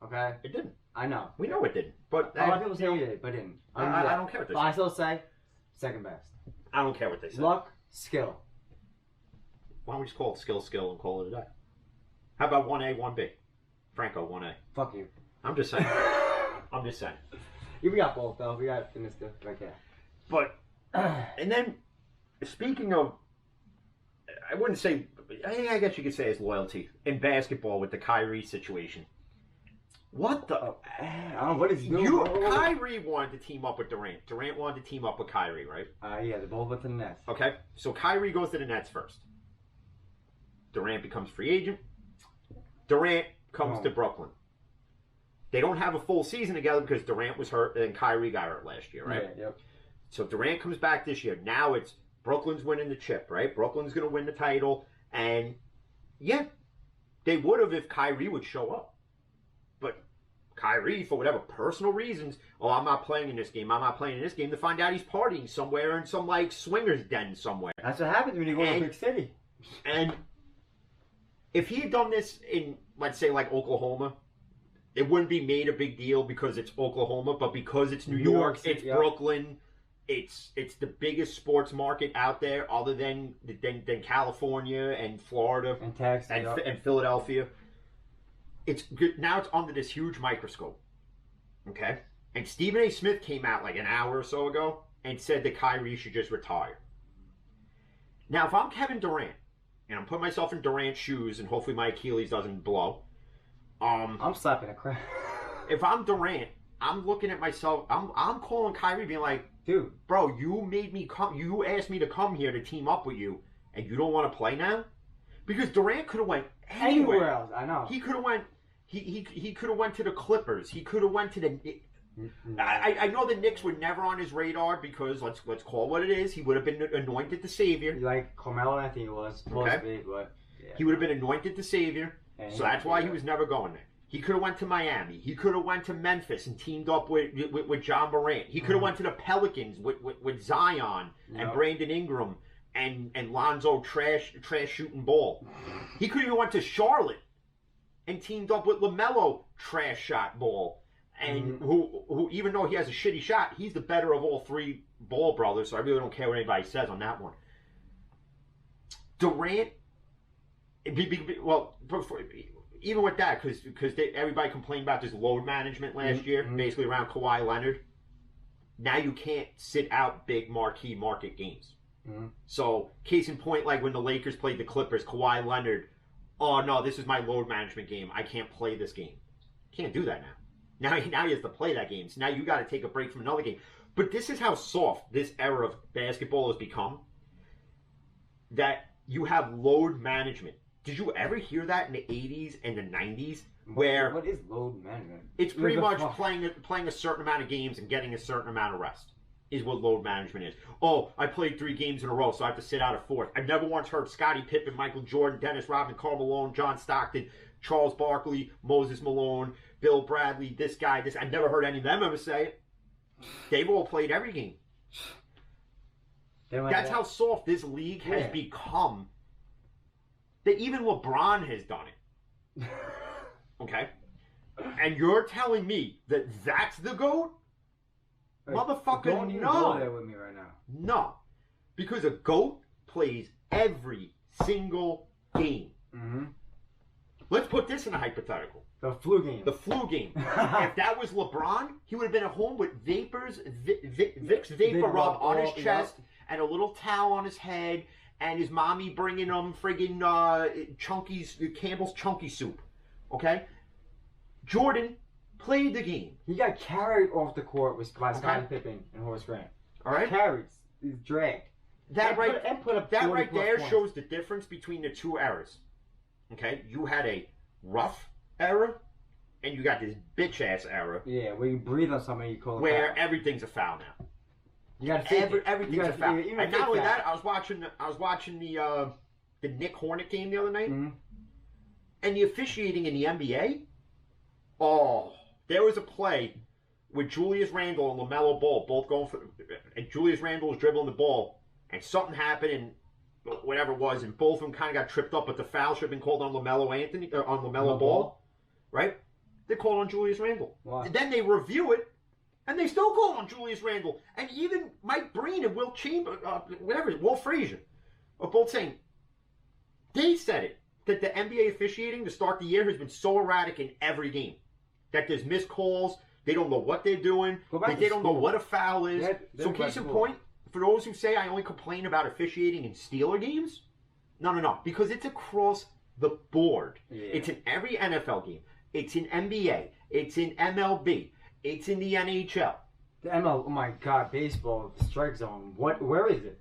Okay? It didn't. I know. We know it didn't. But a lot of people say it did, but it didn't. I don't care what they say. But I still say second best. I don't care what they say. Luck, skill. Why don't we just call it skill and call it a day? How about 1A, 1B? Franco, 1A. Fuck you. I'm just saying. I'm just saying. Yeah, we got both though. We got in this stuff like that. But and then speaking of, I wouldn't say. I guess you could say it's loyalty in basketball with the Kyrie situation. What the? I don't know what is new. Kyrie wanted to team up with Durant. Durant wanted to team up with Kyrie, right? Yeah, they both went to the Nets. Okay, so Kyrie goes to the Nets first. Durant becomes free agent. Durant comes to Brooklyn. They don't have a full season together because Durant was hurt and Kyrie got hurt last year, right? Yeah, yep. So Durant comes back this year. Now it's Brooklyn's winning the chip, right? Brooklyn's going to win the title. And, yeah, they would have if Kyrie would show up. But Kyrie, for whatever personal reasons, I'm not playing in this game. I'm not playing in this game. To find out he's partying somewhere in some, like, swingers den somewhere. That's what happens when you go to a big city. And if he had done this in, let's say, like, Oklahoma, it wouldn't be made a big deal because it's Oklahoma, but because it's New York, it's Brooklyn, it's the biggest sports market out there other than California and Florida and Texas and Philadelphia. It's good. Now it's under this huge microscope. Okay? And Stephen A. Smith came out like an hour or so ago and said that Kyrie should just retire. Now, if I'm Kevin Durant, and I'm putting myself in Durant's shoes and hopefully my Achilles doesn't blow, I'm slapping a crap. If I'm Durant, I'm looking at myself. I'm calling Kyrie, being like, "Dude, bro, you made me come. You asked me to come here to team up with you, and you don't want to play now." Because Durant could have went anywhere else. I know. He could have went. He could have went to the Clippers. He could have went to the. I know the Knicks were never on his radar because let's call it what it is. He would have been anointed the savior, like Carmelo Anthony was supposed to be, but yeah. He would have been anointed the savior. So that's why he was never going there. He could have went to Miami. He could have went to Memphis and teamed up with John Morant. He could have went to the Pelicans with Zion and Brandon Ingram and Lonzo trash shooting ball. He could have even went to Charlotte and teamed up with LaMelo trash shot ball. And who even though he has a shitty shot, he's the better of all three Ball brothers. So I really don't care what anybody says on that one. Durant. Well, even with that, because everybody complained about this load management last year, basically around Kawhi Leonard. Now you can't sit out big marquee market games. So, case in point, like when the Lakers played the Clippers, Kawhi Leonard, oh no, this is my load management game. I can't play this game. Can't do that now. Now he has to play that game. So now you got to take a break from another game. But this is how soft this era of basketball has become. That you have load management. Did you ever hear that in the 80s and the 90s? Where what is load management? It's pretty much playing a certain amount of games and getting a certain amount of rest. Is what load management is. Oh, I played 3 games in a row, so I have to sit out a 4th. I've never once heard Scottie Pippen, Michael Jordan, Dennis Rodman, Karl Malone, John Stockton, Charles Barkley, Moses Malone, Bill Bradley, this guy, this. I've never heard any of them ever say it. They've all played every game. That's how soft this league has become. That even LeBron has done it. Okay? And you're telling me that that's the GOAT? Motherfucker, don't even go there with me right now. No. Because a GOAT plays every single game. Let's put this in a hypothetical. The flu game. The flu game. If that was LeBron, he would have been at home with Vicks Vapor Rub on his chest and a little towel on his head and his mommy bringing him friggin' Campbell's Chunky Soup. Okay? Jordan played the game. He got carried off the court by Scottie Pippen and Horace Grant. All right? Carried. He's dragged. That right there shows the difference between the two eras. Okay? You had a rough era, and you got this bitch-ass era. Yeah, where you breathe on somebody, you call it where everything's a foul now. You gotta everything's a foul. And not only that, I was watching the Knick Hornet game the other night, and the officiating in the NBA. Oh, there was a play with Julius Randle and LaMelo Ball both going for, and Julius Randle was dribbling the ball, and something happened, and whatever it was, and both of them kind of got tripped up, but the foul should have been called on LaMelo Ball, right? They called on Julius Randle. Wow. And then they review it, and they still call on Julius Randle. And even Mike Breen and Will Frazier are both saying, They said it, that the NBA officiating to start the year has been so erratic in every game. That there's missed calls, they don't know what they're doing, they don't know what a foul is. So case in point, for those who say I only complain about officiating in Steeler games, no. Because it's across the board. Yeah. It's in every NFL game. It's in NBA. It's in MLB. It's in the NHL. The ML, oh my God, baseball, strike zone. Where is it?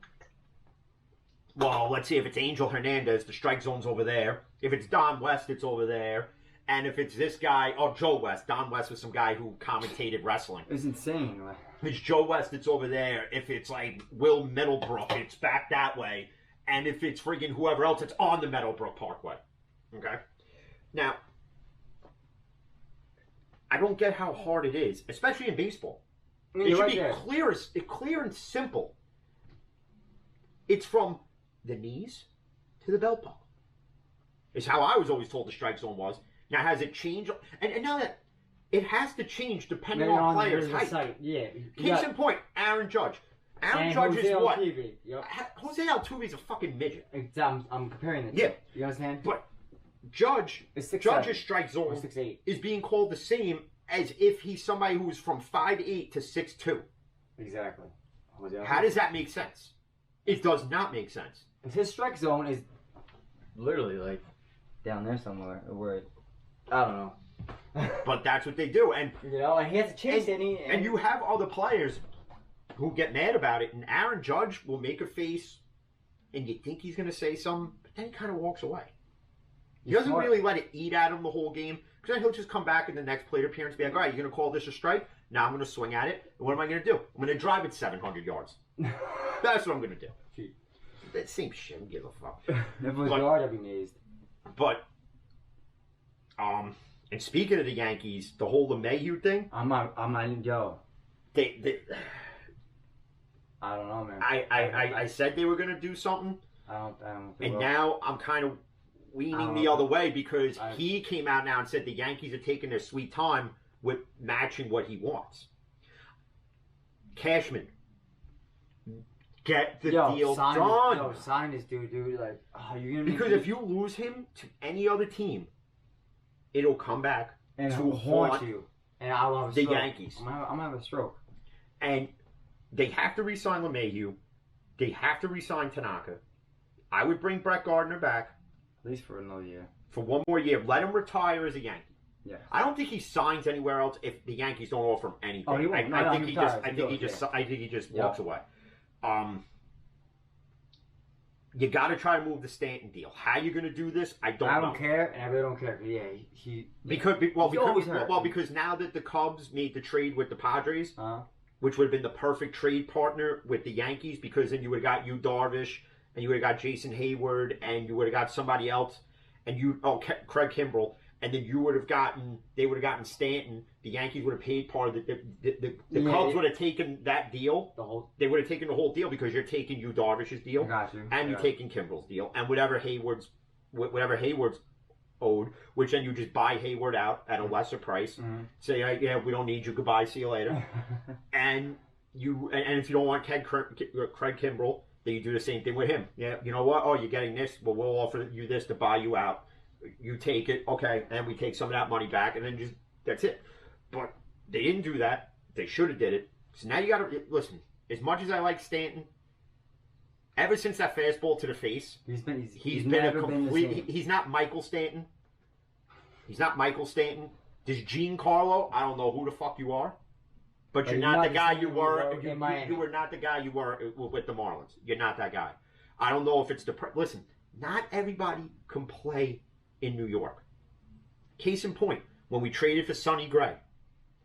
Well, let's see. If it's Angel Hernandez, the strike zone's over there. If it's Don West, it's over there. And if it's this guy, Joe West. Don West was some guy who commentated wrestling. It's insane. If it's Joe West, it's over there. If it's like Will Middlebrook, it's back that way. And if it's friggin' whoever else, it's on the Meadowbrook Parkway. Okay? Now, I don't get how hard it is, especially in baseball. It should be clear and simple. It's from the knees to the belt buckle. It's how I was always told the strike zone was. Now, has it changed? And now that it has to change depending on players' height. Yeah. Case in point, Aaron Judge. Aaron Judge is what? Yep. Jose Altuve is a fucking midget. I'm comparing it. Yeah. You understand? But Judge's strike zone is being called the same as if he's somebody who's from 5'8" to 6'2". Exactly. How does that make sense? It does not make sense. His strike zone is literally like down there somewhere. Where I don't know. But that's what they do, and and he has to chase it. And you have other players who get mad about it, and Aaron Judge will make a face, and you think he's going to say something, but then he kind of walks away. He doesn't really let it eat at him the whole game, because then he'll just come back in the next plate appearance and be like, all right, you're going to call this a strike? Now I'm going to swing at it, and what am I going to do? I'm going to drive it 700 yards. That's what I'm going to do. That same shit, I don't give a fuck. If it was yard, I'd be amazed. But, and speaking of the Yankees, the whole LeMahieu thing. I'm not, yo. They I don't know, man. I said they were going to do something. I don't and now I'm kind of leaning the other way because he came out now and said the Yankees are taking their sweet time with matching what he wants. Cashman, get the deal done. Sign this dude. Like, you're gonna because if you lose him to any other team, it'll come back and to haunt you. And I'll have a the stroke. Yankees. I'm gonna have a stroke. And they have to re-sign LeMahieu. They have to re-sign Tanaka. I would bring Brett Gardner back. At least for another year. For one more year. Let him retire as a Yankee. Yeah. I don't think he signs anywhere else if the Yankees don't offer him anything. Oh, he won't. I think he just walks away. You got to try to move the Stanton deal. How you going to do this? I don't care, and I really don't care. Yeah, because now that the Cubs made the trade with the Padres, which would have been the perfect trade partner with the Yankees, because then you would have got Yu Darvish, and you would have got Jason Hayward, and you would have got somebody else, and Craig Kimbrell, and then they would have gotten Stanton. The Yankees would have paid part of the Cubs would have taken that deal. They would have taken the whole deal because you're taking Yu Darvish's deal, and you're taking Kimbrell's deal, and whatever Hayward's owed, which then you just buy Hayward out at a lesser price. Mm-hmm. Say, yeah, we don't need you. Goodbye, see you later. and if you don't want Craig Kimbrell, then you do the same thing with him. Yeah, you know what? Oh, you're getting this. Well, we'll offer you this to buy you out. You take it, okay, and we take some of that money back, and then that's it. But they didn't do that. They should have did it. So now you got to listen. As much as I like Stanton, ever since that fastball to the face, he's been a complete. He's not Michael Stanton. He's not Michael Stanton. Does Giancarlo? I don't know who the fuck you are, but you're not the guy you were. You were not the guy you were with the Marlins. You're not that guy. I don't know if it's listen. Not everybody can play in New York. Case in point, when we traded for Sonny Gray.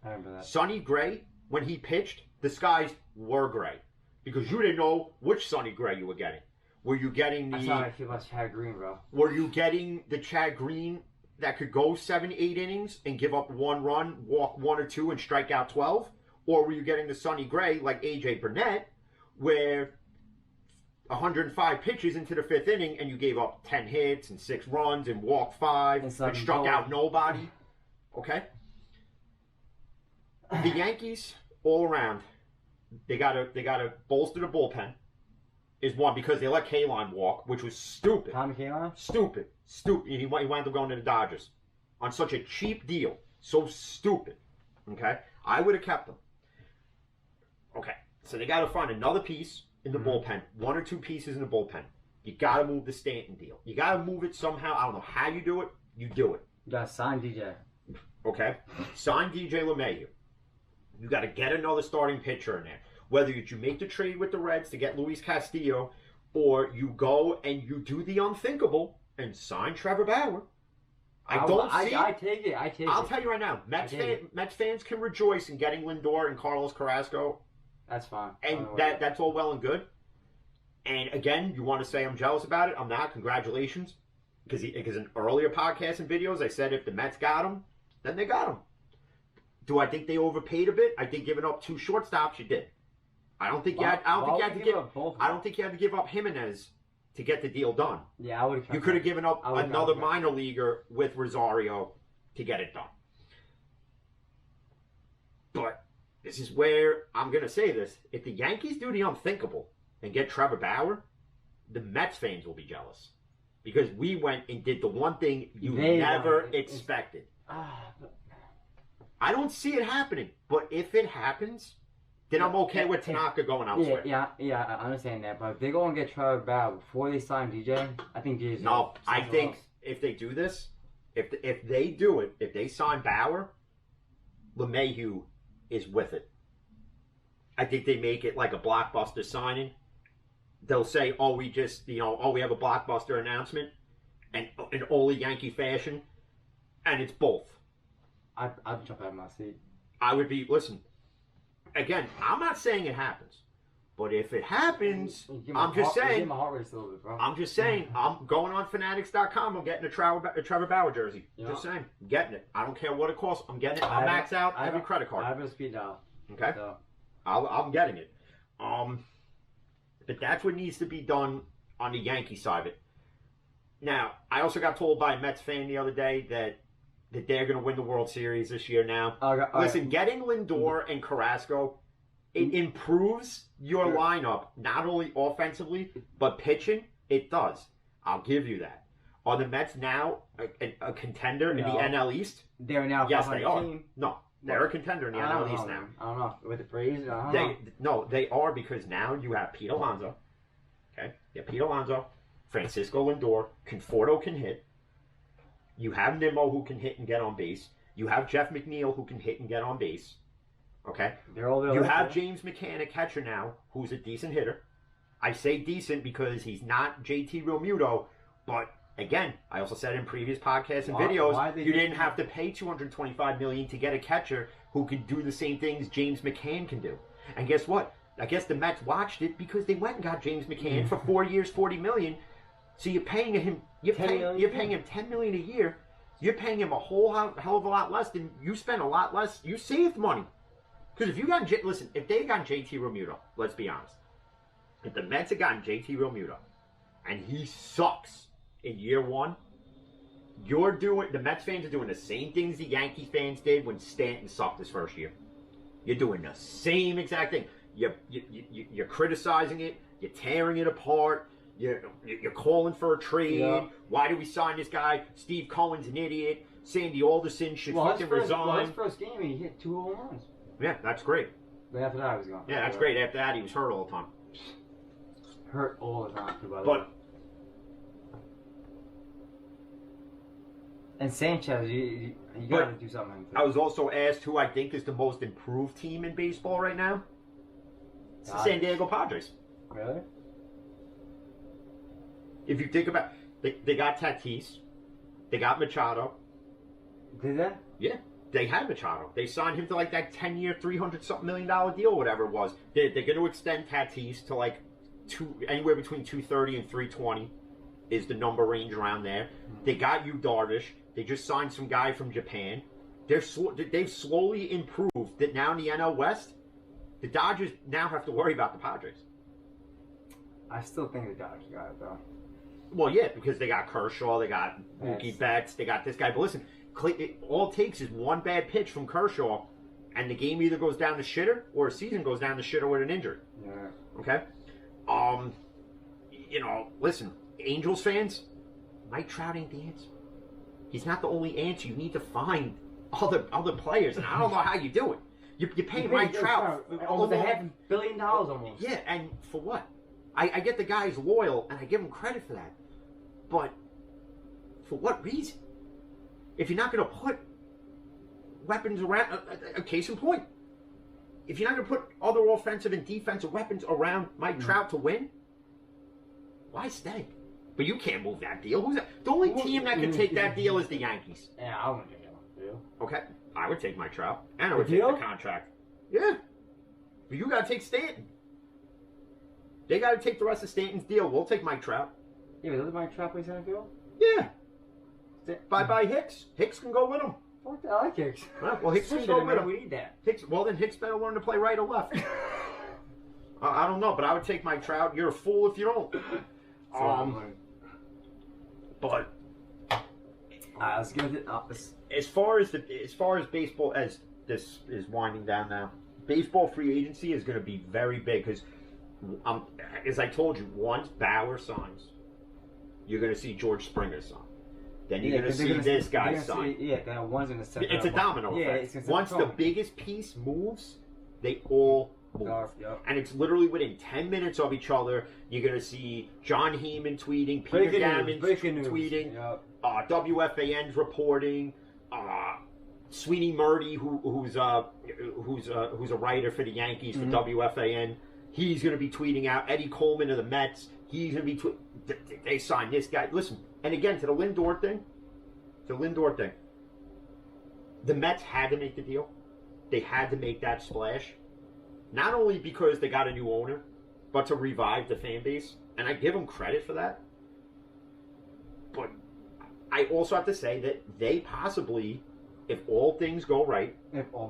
I remember that. Sonny Gray, when he pitched, the skies were gray. Because you didn't know which Sonny Gray you were getting. Were you getting the... That's how I feel about Chad Green, bro. Were you getting the Chad Green that could go 7-8 innings and give up 1 run, walk 1 or 2, and strike out 12? Or were you getting the Sonny Gray like A.J. Burnett, where 105 pitches into the 5th inning and you gave up 10 hits and 6 runs and walked 5 and struck out nobody? Okay? The Yankees, all around, they gotta bolster the bullpen. is one because they let Kaline walk, which was stupid. Tommy Kaline? Stupid. And he wound up going to the Dodgers on such a cheap deal. So stupid. Okay? I would have kept him. Okay. So they got to find another piece in the bullpen. 1 or 2 pieces in the bullpen. You got to move the Stanton deal. You got to move it somehow. I don't know how you do it. You do it. You got to sign DJ. Okay? Sign DJ LeMahieu. You got to get another starting pitcher in there. Whether you make the trade with the Reds to get Luis Castillo, or you go and you do the unthinkable and sign Trevor Bauer. I take it. I'll tell you right now, Mets fans can rejoice in getting Lindor and Carlos Carrasco. That's fine. And that's all well and good. And again, you want to say I'm jealous about it? I'm not. Congratulations. Because in earlier podcasts and videos, I said if the Mets got him, then they got him. Do I think they overpaid a bit? I think giving up 2 shortstops, you did. I don't think you had to give up Jimenez to get the deal done. Yeah, I would. You could have given up another minor leaguer with Rosario to get it done. But this is where I'm going to say this. If the Yankees do the unthinkable and get Trevor Bauer, the Mets fans will be jealous. Because we went and did the one thing you never expected. I don't see it happening. But if it happens, then I'm okay with Tanaka going elsewhere. Yeah, I understand that. But if they go and get Trevor Bauer before they sign DJ, I think DJ's... No, I think if they do this, if they do it, if they sign Bauer, LeMahieu is with it. I think they make it like a blockbuster signing. They'll say, we have a blockbuster announcement, and in all Yankee fashion, and it's both. I'd jump out of my seat. I would be, listen, again, I'm not saying it happens, but if it happens, I'm just saying, I'm going on Fanatics.com, I'm getting a Trevor Bauer jersey. Yeah. Just saying, I'm getting it. I don't care what it costs, I'm getting it. I'll max out every credit card. I have a speed dial. Okay? So. I'm getting it. But that's what needs to be done on the Yankee side of it. Now, I also got told by a Mets fan the other day that they're going to win the World Series this year now. Listen, getting Lindor and Carrasco, it improves your lineup, not only offensively, but pitching, it does. I'll give you that. Are the Mets now a contender in the NL East? They're now yes, they are. No, they're a contender in the NL East now. I don't know. With the Braves? No, they are because now you have Pete Alonso. Okay? You have Pete Alonso, Francisco Lindor, Conforto can hit. You have Nimmo who can hit and get on base. You have Jeff McNeil who can hit and get on base. Okay? You have James McCann, a catcher now, who's a decent hitter. I say decent because he's not JT Realmuto, but again, I also said in previous podcasts and videos, you didn't have to pay $225 million to get a catcher who could do the same things James McCann can do. And guess what? I guess the Mets watched it because they went and got James McCann for 4 years, $40 million. So you're paying him $10 million a year. You're paying him a hell of a lot less than you spent a lot less. You saved money. Because if they had gotten JT Realmuto, let's be honest. If the Mets had gotten JT Realmuto and he sucks in year one, the Mets fans are doing the same things the Yankee fans did when Stanton sucked his first year. You're doing the same exact thing. You're criticizing it. You're tearing it apart. You're calling for a trade. Yeah. Why do we sign this guy? Steve Cohen's an idiot. Sandy Alderson should fucking resign. His first game, he hit 2 home runs. Yeah, that's great. But after that, he was gone. Yeah, that's great. After that, he was hurt all the time. Hurt all the time, too, by the way. And Sanchez, you got to do something. I was also asked who I think is the most improved team in baseball right now. It's the San Diego Padres. Really? If you think about they got Tatis, they got Machado. Did they? Yeah, they had Machado. They signed him to like that 10-year, $300-something million deal, whatever it was. They're going to extend Tatis to like anywhere between 230 and 320 is the number range around there. They got Yu Darvish. They just signed some guy from Japan. They've slowly improved that now in the NL West, the Dodgers now have to worry about the Padres. I still think the Dodgers got it, though. Well, yeah, because they got Kershaw, they got Mookie Betts, they got this guy. But listen, all it takes is one bad pitch from Kershaw, and the game either goes down the shitter or a season goes down the shitter with an injury. Yeah. Okay? listen, Angels fans, Mike Trout ain't the answer. He's not the only answer. You need to find other players, and I don't know how you do it. You pay Mike Trout almost $500 million almost. Yeah, and for what? I get the guy's loyal, and I give him credit for that. But for what reason? If you're not going to put weapons around, a case in point, if you're not going to put other offensive and defensive weapons around Mike Trout to win, why stay? But you can't move that deal. Who's that? The only team that can take that deal is the Yankees. Yeah, I wouldn't take that deal. Okay, I would take Mike Trout, and I would take the contract. Yeah, but you got to take Stanton. They got to take the rest of Stanton's deal. We'll take Mike Trout. Yeah, but doesn't Mike Trout play center field? Yeah. Bye Hicks. Hicks can go with him. I like Hicks. Well, Hicks can go with him. We need that. Then Hicks better learn to play right or left. I don't know, but I would take Mike Trout. You're a fool if you don't. But let's give it up. As far as baseball, as this is winding down now, baseball free agency is going to be very big because, as I told you, once Bauer signs, you're going to see George Springer sign. Then you're going to see this guy sign. That one's going to set. It's a domino effect. Once the biggest piece moves, they all move. And it's literally within 10 minutes of each other. You're going to see John Heyman tweeting, Peter Gammon tweeting, WFAN's reporting, Sweeney Murdy, who's a writer for the Yankees for WFAN. He's going to be tweeting out. Eddie Coleman of the Mets. He's going to be they signed this guy. Listen, and again, to the Lindor thing, the Mets had to make the deal. They had to make that splash. Not only because they got a new owner, but to revive the fan base. And I give them credit for that. But I also have to say that they possibly, if all things go right, all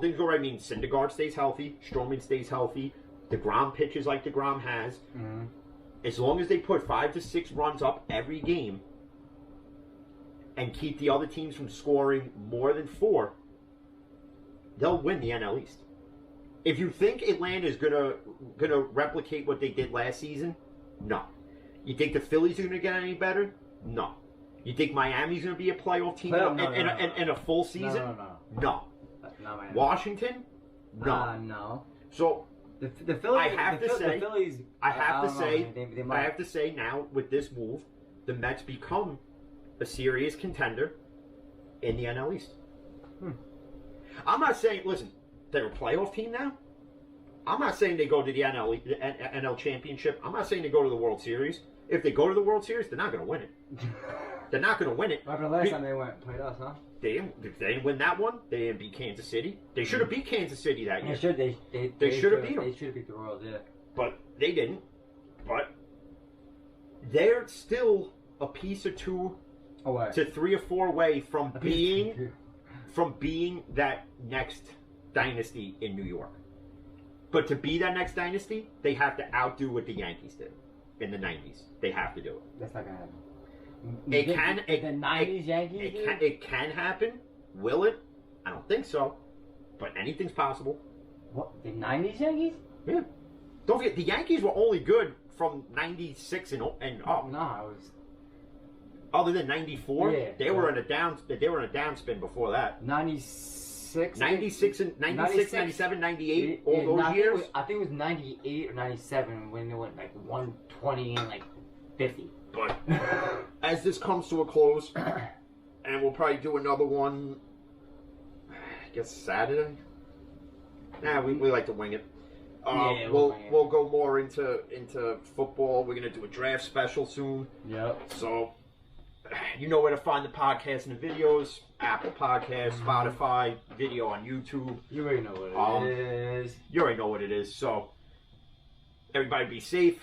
things go right, means Syndergaard stays healthy, Stroman stays healthy, DeGrom pitches like DeGrom has, as long as they put 5 to 6 runs up every game and keep the other teams from scoring more than 4, they'll win the NL East. If you think Atlanta is gonna replicate what they did last season, no. You think the Phillies are gonna get any better? No. You think Miami's gonna be a playoff team in a full season? No. Washington? No. No. So the Phillies. I have to say now with this move, the Mets become a serious contender in the NL East. I'm not saying, listen, they're a playoff team now. I'm not saying they go to the NL Championship. I'm not saying they go to the World Series. If they go to the World Series, they're not going to win it. They're not going to win it. After the last time they played us, huh? They didn't win that one. They didn't beat Kansas City. They should have beat Kansas City that year. They should have beat them. They should have beat the Royals, yeah. But they didn't. But they're still a piece or two to 3 or 4 away from being that next dynasty in New York. But to be that next dynasty, they have to outdo what the Yankees did in the 90s. They have to do it. That's not going to happen. The 90s Yankees? It can happen. Will it? I don't think so. But anything's possible. What? The 90s Yankees? Yeah. Don't forget, the Yankees were only good from 96 and up. No, it was... Other than 94, they were in a downspin before that. 96, 97, 98, all those years. I think it was 98 or 97 when they went like 120 and like 50. But as this comes to a close, and we'll probably do another one, I guess Saturday. We like to wing it. We'll go more into football. We're gonna do a draft special soon. Yep. So you know where to find the podcast and the videos: Apple Podcasts, Spotify, video on YouTube. You already know what it is. You already know what it is. So everybody, be safe.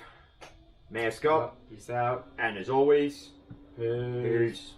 Mask up. Peace out. And as always, peace.